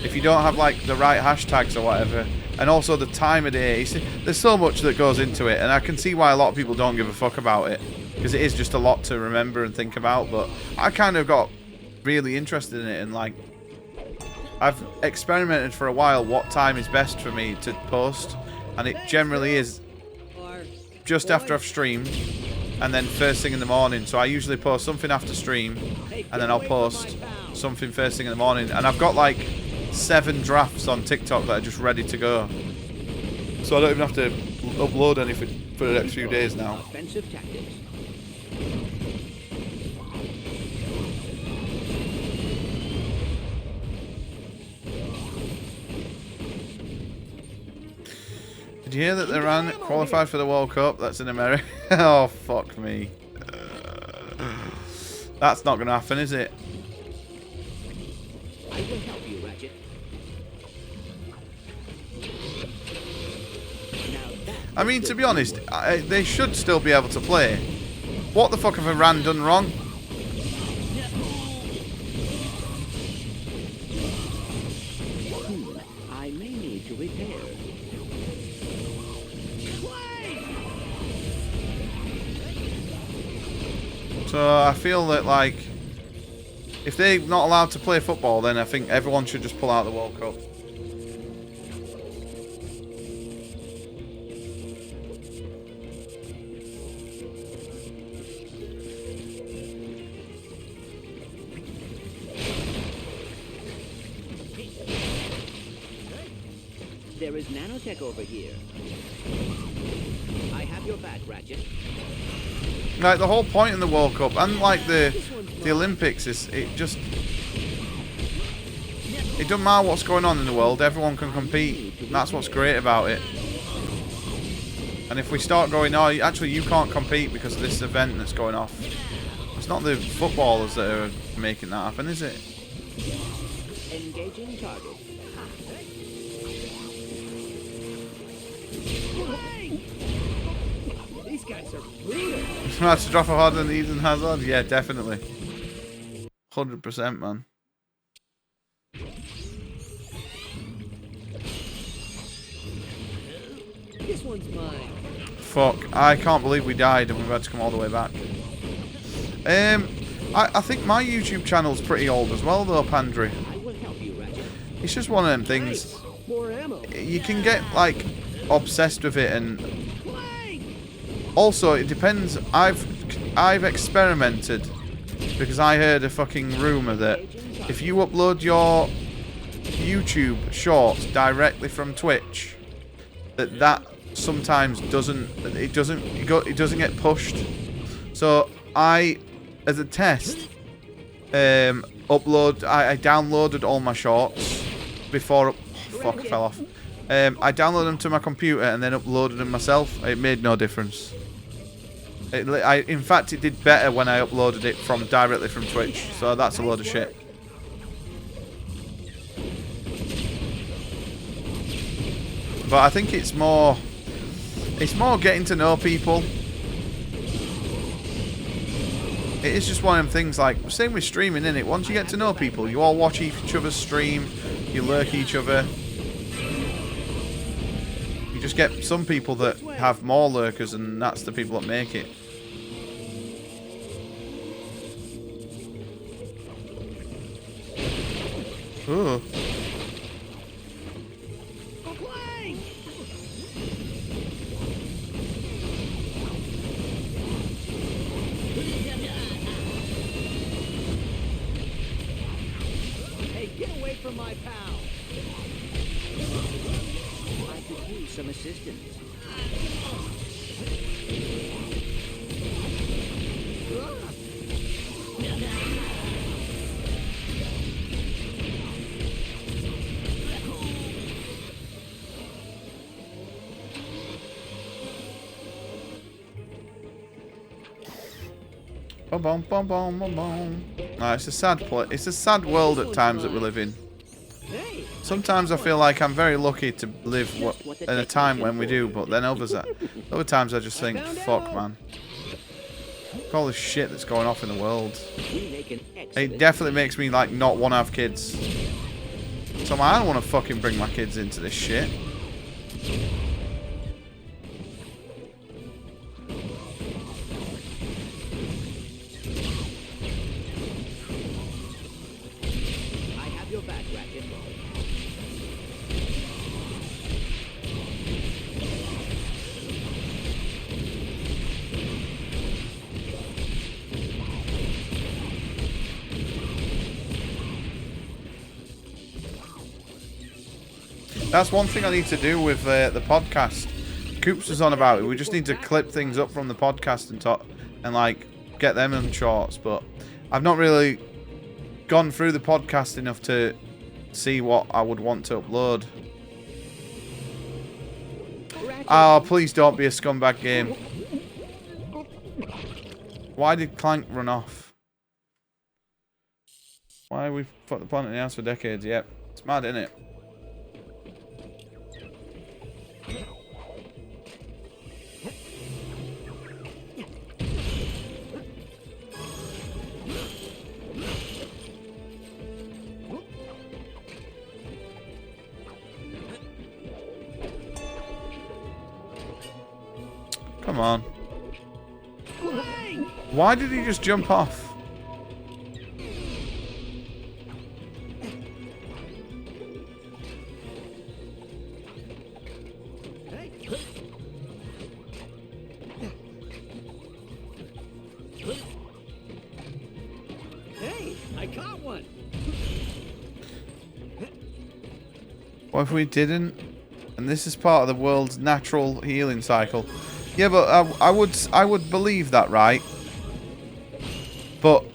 If you don't have like the right hashtags or whatever, and also the time of day, there's so much that goes into it, and I can see why a lot of people don't give a fuck about it, because it is just a lot to remember and think about. But I kind of got really interested in it, and like I've experimented for a while what time is best for me to post, and it generally is just after I've streamed and then first thing in the morning. So I usually post something after stream and then I'll post something first thing in the morning, and I've got like 7 drafts on TikTok that are just ready to go, so I don't even have to upload anything for the next few days now. Offensive tactics. Did you hear that Iran qualified for the World Cup? That's in America. Oh, fuck me. That's not going to happen, is it? I will help you, Ratchet. I mean, to be honest, they should still be able to play. What the fuck have Iran done wrong? I may need to repair. So I feel that, like, if they're not allowed to play football, then I think everyone should just pull out the World Cup. There is nanotech over here. I have your back, Ratchet. Like, the whole point in the World Cup, and like the Olympics, is it doesn't matter what's going on in the world, everyone can compete. And that's what's great about it. And if we start going, oh, actually you can't compete because of this event that's going off, it's not the footballers that are making that happen, is it? Engaging target. These guys are brutal. Smash to drop a harder than Eden Hazard? Yeah, definitely. 100%, man. This one's mine. Fuck, I can't believe we died and we've had to come all the way back. I think my YouTube channel's pretty old as well, though, Pandry. I will help you, Ratchet. It's just one of them things. More ammo. You can get, like, obsessed with it, and also it depends. I've experimented because I heard a fucking rumor that if you upload your YouTube shorts directly from Twitch, that sometimes doesn't get pushed. So I, as a test, I downloaded all my shorts before. Fuck, I fell off. I downloaded them to my computer and then uploaded them myself. It made no difference. In fact, it did better when I uploaded it directly from Twitch. So that's a load of shit. But I think it's more getting to know people. It is just one of them things, like, same with streaming, innit? Once you get to know people, you all watch each other's stream, you lurk each other. You just get some people that have more lurkers, and that's the people that make it. Ooh. From my pal. I could use some assistance. Bum, bum, bum, bum, bum, bum. No, it's a sad world at times that we live in. Sometimes I feel like I'm very lucky to live in a time when we do, but then other times I just think, fuck, man. Look at all this shit that's going off in the world. We make an It excellent definitely makes me like not want to have kids. So I don't want to fucking bring my kids into this shit. I have your back, Ratchet. That's one thing I need to do with the podcast. Coops was on about it. We just need to clip things up from the podcast and talk, and like get them in shorts. But I've not really gone through the podcast enough to see what I would want to upload. Oh, please don't be a scumbag game. Why did Clank run off? Why we put the planet in the house for decades? Yep, it's mad, isn't it? Come on. Why did he just jump off? Hey, I caught one. What if we didn't? And this is part of the world's natural healing cycle. Yeah, but I would believe that, right? But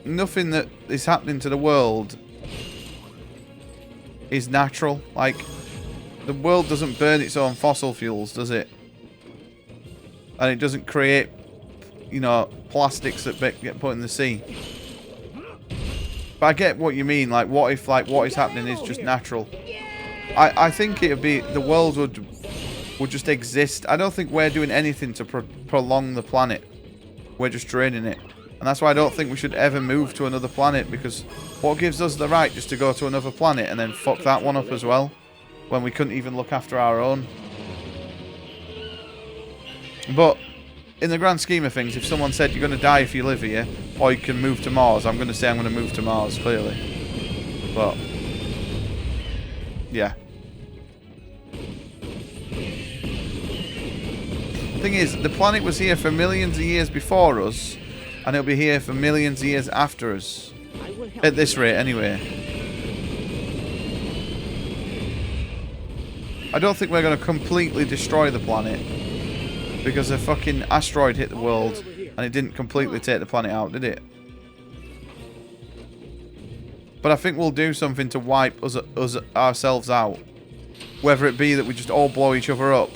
nothing that is happening to the world is natural. Like, the world doesn't burn its own fossil fuels, does it? And it doesn't create, you know, plastics that get put in the sea. But I get what you mean. Like, what if, like, what is happening is just natural? I think it would be, the world would just exist. I don't think we're doing anything to prolong the planet. We're just draining it. And that's why I don't think we should ever move to another planet, because what gives us the right just to go to another planet and then fuck that one up as well, when we couldn't even look after our own? But in the grand scheme of things, if someone said you're going to die if you live here, or you can move to Mars, I'm going to say I'm going to move to Mars, clearly. But yeah. Thing is, the planet was here for millions of years before us, and it'll be here for millions of years after us. At this rate, anyway. I don't think we're going to completely destroy the planet, because a fucking asteroid hit the world, and it didn't completely take the planet out, did it? But I think we'll do something to wipe us ourselves out. Whether it be that we just all blow each other up,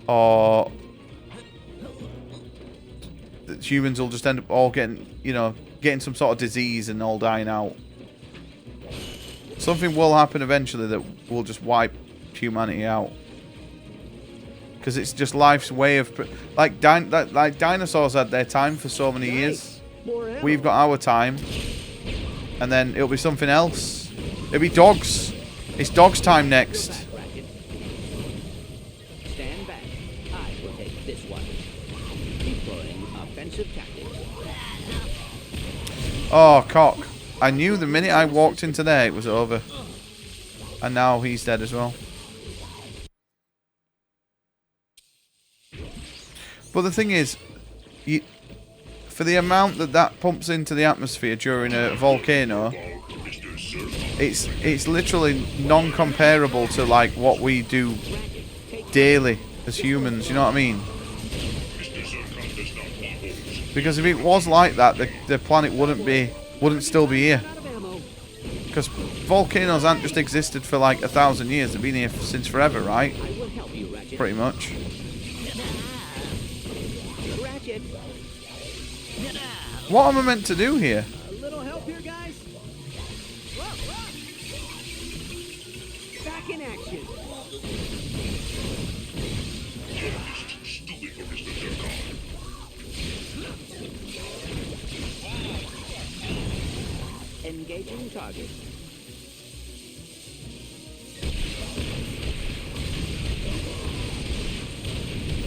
or that humans will just end up all getting, you know, getting some sort of disease and all dying out. Something will happen eventually that will just wipe humanity out. Because it's just life's way of... Like dinosaurs had their time for so many years. We've got our time. And then it'll be something else. It'll be dogs. It's dogs' time next. Stand back. I will take this one. Deploying offensive tactics. Oh, cock. I knew the minute I walked into there it was over. And now he's dead as well. But the thing is, for the amount that pumps into the atmosphere during a volcano, it's literally non-comparable to like what we do daily as humans. You know what I mean? Because if it was like that, the planet wouldn't still be here. Because volcanoes haven't just existed for like 1,000 years; they've been here since forever, right? Pretty much. What am I meant to do here? A little help here, guys? Back in action. Engaging target.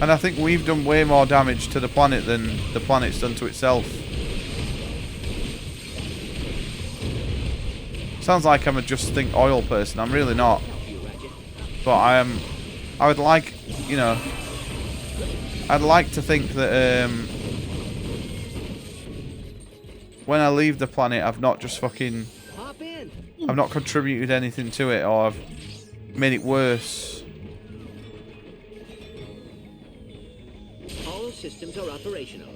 And I think we've done way more damage to the planet than the planet's done to itself. Sounds like I'm a just think oil person. I'm really not. But I am. I would like, you know, I'd like to think that when I leave the planet, I've not just fucking, I've not contributed anything to it, or I've made it worse. All systems are operational.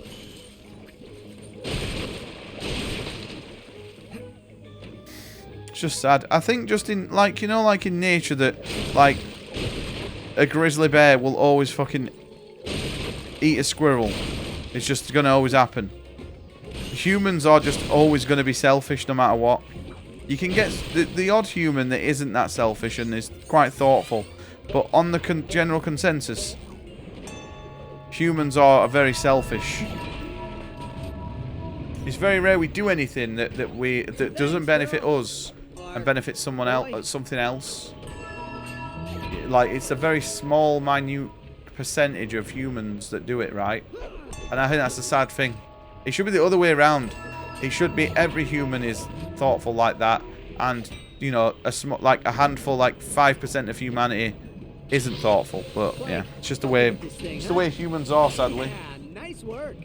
It's just sad. I think just in, like, you know, like in nature that, like, a grizzly bear will always fucking eat a squirrel. It's just going to always happen. Humans are just always going to be selfish no matter what. You can get the odd human that isn't that selfish and is quite thoughtful. But on the general consensus, humans are very selfish. It's very rare we do anything that doesn't benefit us and benefit someone else, something else. Like, it's a very small, minute percentage of humans that do it, right? And I think that's a sad thing. It should be the other way around. It should be every human is thoughtful like that, and, you know, like a handful, like 5% of humanity isn't thoughtful. But yeah, it's just the way humans are, sadly. Nice work.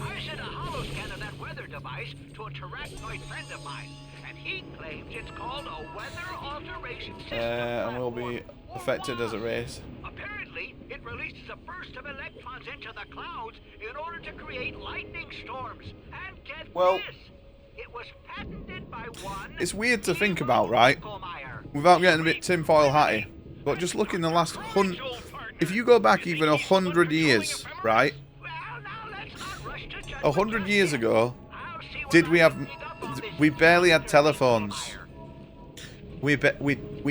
I sent a holoscan of that weather device to a terracnoid friend of mine, and he claims it's called a weather alteration system. And will be affected as a race. Apparently, it releases a burst of electrons into the clouds in order to create lightning storms. And get this, it was patented by one. It's weird to think about, right? Without getting a bit tinfoil hatty, but just look in the last if you go back even 100 years, right? 100 years ago, we barely had telephones. We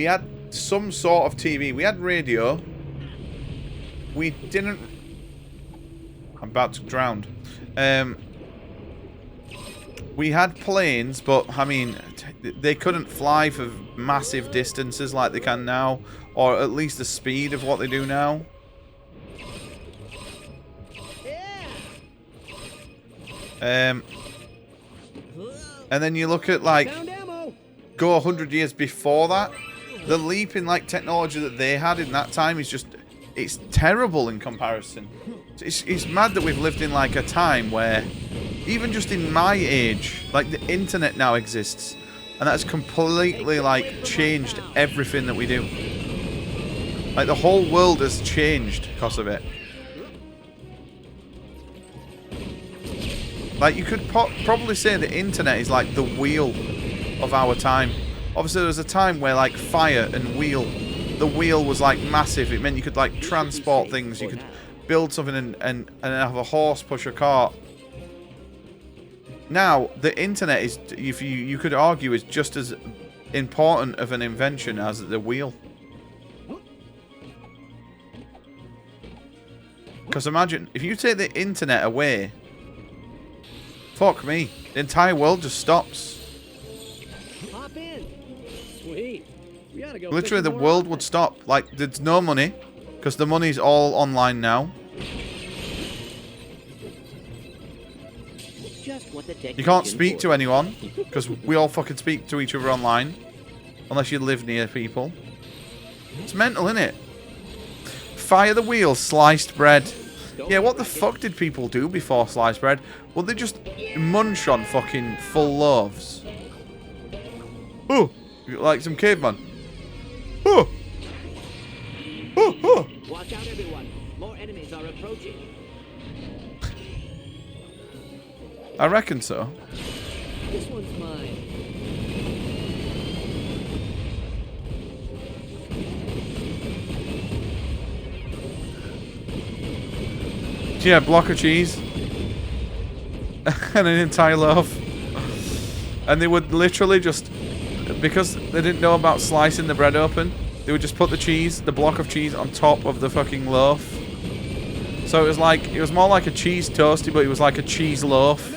had some sort of TV. We had radio. We didn't. I'm about to drown. We had planes, but I mean, they couldn't fly for massive distances like they can now, or at least the speed of what they do now. And then you look at, like, go 100 years before that, the leap in, like, technology that they had in that time is just, it's terrible in comparison. It's mad that we've lived in, like, a time where, even just in my age, like, the internet now exists, and that's completely, like, changed everything that we do. Like, the whole world has changed because of it. Like, you could probably say the internet is like the wheel of our time. Obviously, there was a time where, like, fire and wheel, the wheel was, like, massive. It meant you could, like, transport things. You could build something and have a horse push a cart. Now, the internet is, if you could argue, is just as important of an invention as the wheel. Because imagine, if you take the internet away, fuck me, the entire world just stops. Hop in. Sweet. We gotta go. Literally, the world would stop. Like, there's no money, because the money's all online now. Just what the You can't speak to anyone, because we all fucking speak to each other online. Unless you live near people. It's mental, innit? Fire the wheel, sliced bread. Yeah, what the fuck did people do before sliced bread? Well, they just munch on fucking full loaves. Oh, like some caveman. Oh. Oh, oh. Watch out, everyone. More enemies are approaching. I reckon so. This one's mine. Yeah, a block of cheese. And an entire loaf. And they would literally just, because they didn't know about slicing the bread open, they would just put the block of cheese on top of the fucking loaf. So it was more like a cheese toasty, but it was like a cheese loaf.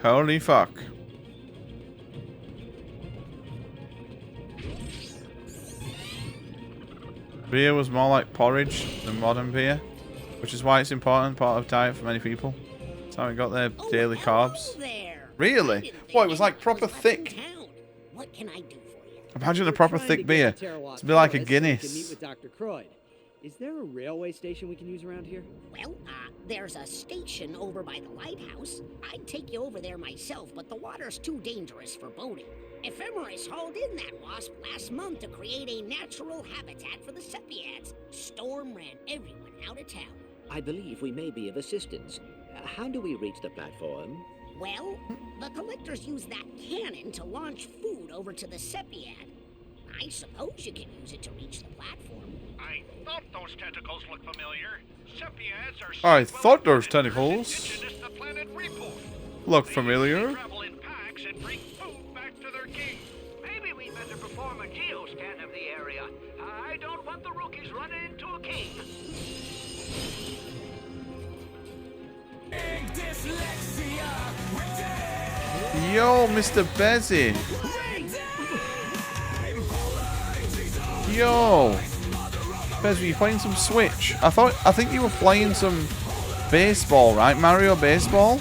Holy fuck. Beer was more like porridge than modern beer, which is why it's important part of diet for many people. That's how it got their daily carbs. Really? Boy, it was like proper thick. What can I do for you? Imagine a proper thick beer. It's a bit like a Guinness. Meet with Dr. Croyd. Is there a railway station we can use around here? Well, there's a station over by the lighthouse. I'd take you over there myself, but the water's too dangerous for boating. Ephemeris hauled in that wasp last month to create a natural habitat for the Sepiads. Storm ran everyone out of town. I believe we may be of assistance. How do we reach the platform? Well, the collectors use that cannon to launch food over to the Sepiad. I suppose you can use it to reach the platform. I thought those tentacles looked familiar. Sepiads are I thought those tentacles indigenous to planet Repo. look familiar. Travel in packs and bring food back to their king. Maybe we better perform a geoscan of the area. I don't want the rookies running into a king. Yo, Mr. Bezzy. Yo. Bezzy, you playing some Switch? I think you were playing some baseball, right? Mario Baseball?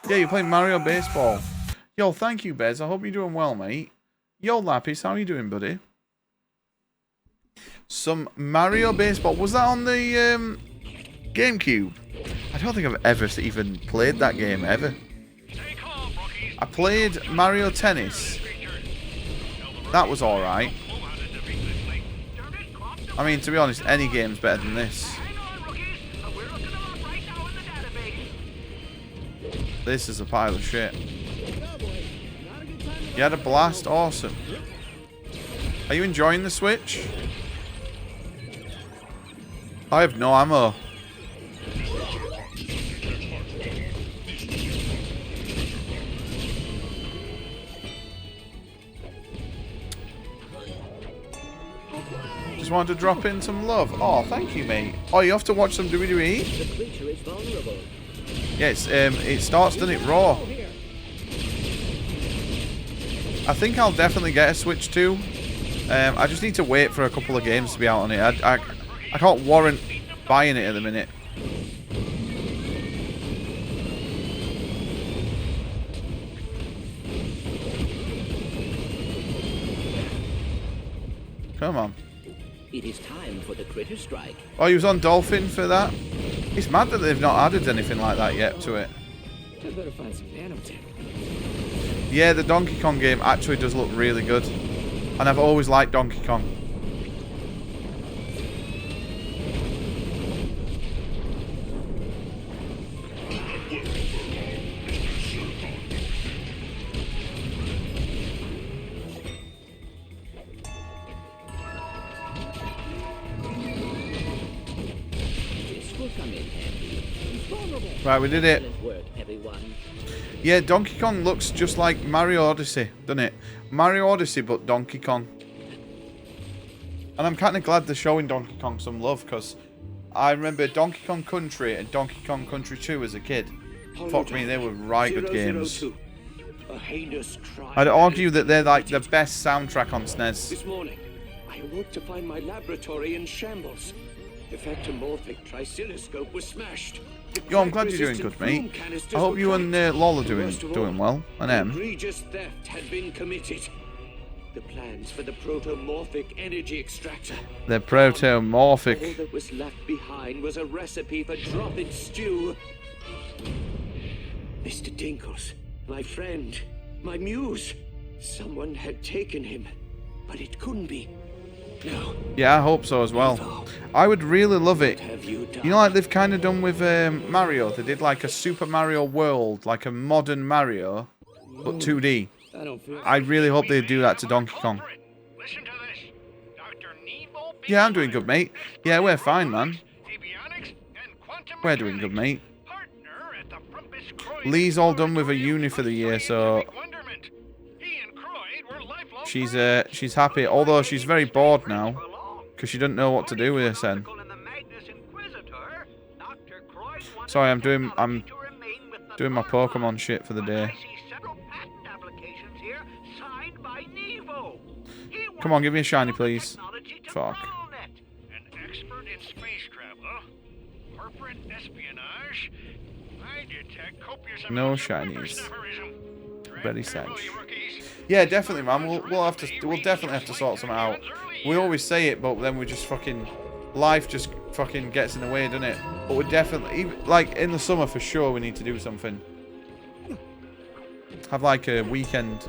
Yeah, you're playing Mario Baseball. Yo, thank you, Bez. I hope you're doing well, mate. Yo, Lapis, how are you doing, buddy? Some Mario Baseball. Was that on the GameCube? I don't think I've ever even played that game, ever. I played Mario Tennis. That was alright. I mean, to be honest, any game's better than this. This is a pile of shit. You had a blast? Awesome. Are you enjoying the Switch? I have no ammo. Just wanted to drop in some love. Oh, thank you, mate. Oh, you have to watch some WWE? The creature is vulnerable. Yes, it starts, doesn't it, Raw? I think I'll definitely get a Switch 2. I just need to wait for a couple of games to be out on it. I can't warrant buying it at the minute. Come on. It is time for the critter strike. Oh, he was on Dolphin for that? It's mad that they've not added anything like that yet to it. I better find some nanotech. Yeah, the Donkey Kong game actually does look really good. And I've always liked Donkey Kong. Right, we did it. Yeah, Donkey Kong looks just like Mario Odyssey, doesn't it? Mario Odyssey, but Donkey Kong. And I'm kind of glad they're showing Donkey Kong some love, because I remember Donkey Kong Country and Donkey Kong Country 2 as a kid. Fuck me, they were right good games. I'd argue that they're like the best soundtrack on SNES. This morning, I awoke to find my laboratory in shambles. The vectomorphic tricilloscope was smashed. Yo, I'm glad you're doing good, mate. I hope you and Lola doing well. And Em. Egregious theft had been committed. The plans for the protomorphic energy extractor. They're protomorphic. All that was left behind was a recipe for drop-in stew. Mr. Dinkles, my friend, my muse. Someone had taken him, but it couldn't be. No. Yeah, I hope so as well. I would really love it. You know, like they've kind of done with Mario. They did like a Super Mario World, like a modern Mario, but 2D. I really hope they do that to Donkey Kong. Yeah, I'm doing good, mate. Yeah, we're fine, man. We're doing good, mate. Lee's all done with a uni for the year, so she's happy. Although she's very bored now because she doesn't know what to do with her son. Sorry, I'm Doing my Pokemon shit for the day. Come on, give me a shiny, please. Fuck. An expert in space travel, corporate espionage. I detect copious No amounts of shinies. whippersnapperism. Very sad. Yeah, definitely, man. We'll definitely have to sort something out. We always say it, but then we just fucking life just fucking gets in the way, doesn't it? But we're definitely like in the summer for sure. We need to do something. Have like a weekend.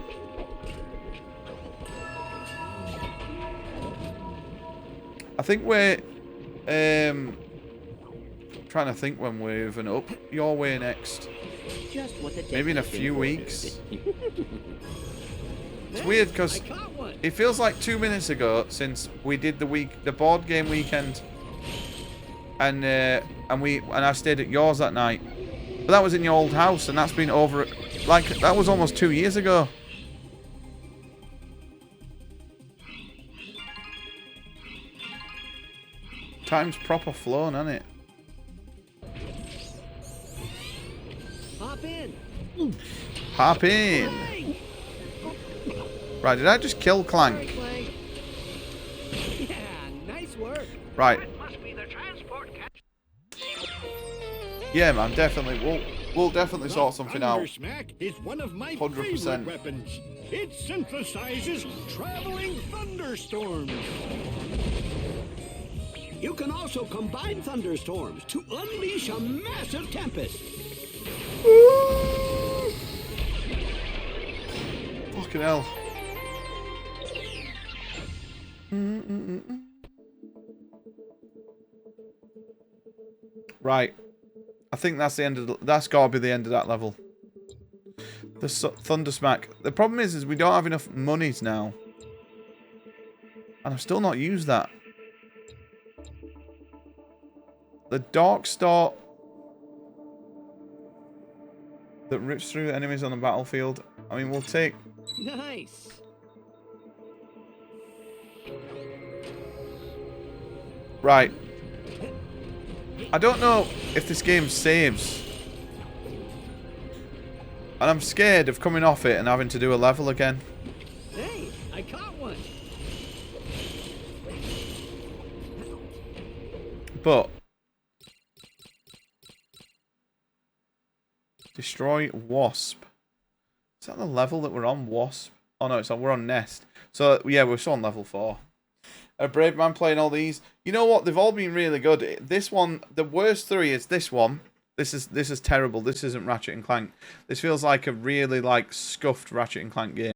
I think we're trying to think when we're even up your way next. Maybe in a few weeks. It's weird because it feels like 2 minutes ago since we did the board game weekend, and I stayed at yours that night. But that was in your old house, and that's been over. Like that was almost 2 years ago. Time's proper flown, hasn't it? Hop in. Hop in. Right, did I just kill Clank? Yeah, nice work. Right. Yeah, man, definitely. We'll definitely sort something out. Thundersmack is one of my 100%. favorite weapons. It synthesizes traveling thunderstorms. You can also combine thunderstorms to unleash a massive tempest. Fucking hell. Right. I think that's the end of that's got to be the end of that level. The Thundersmack. The problem is we don't have enough monies now. And I've still not used that. The Dark Star that rips through enemies on the battlefield. I mean, we'll take... Nice. Right. I don't know if this game saves. And I'm scared of coming off it and having to do a level again. Hey, I caught one. But... Destroy Wasp. Is that the level that we're on, Wasp? Oh no, we're on Nest. So yeah, we're still on level 4. A brave man playing all these. You know what? They've all been really good. This one, the worst 3 is this one. This is terrible. This isn't Ratchet and Clank. This feels like a really scuffed Ratchet and Clank game.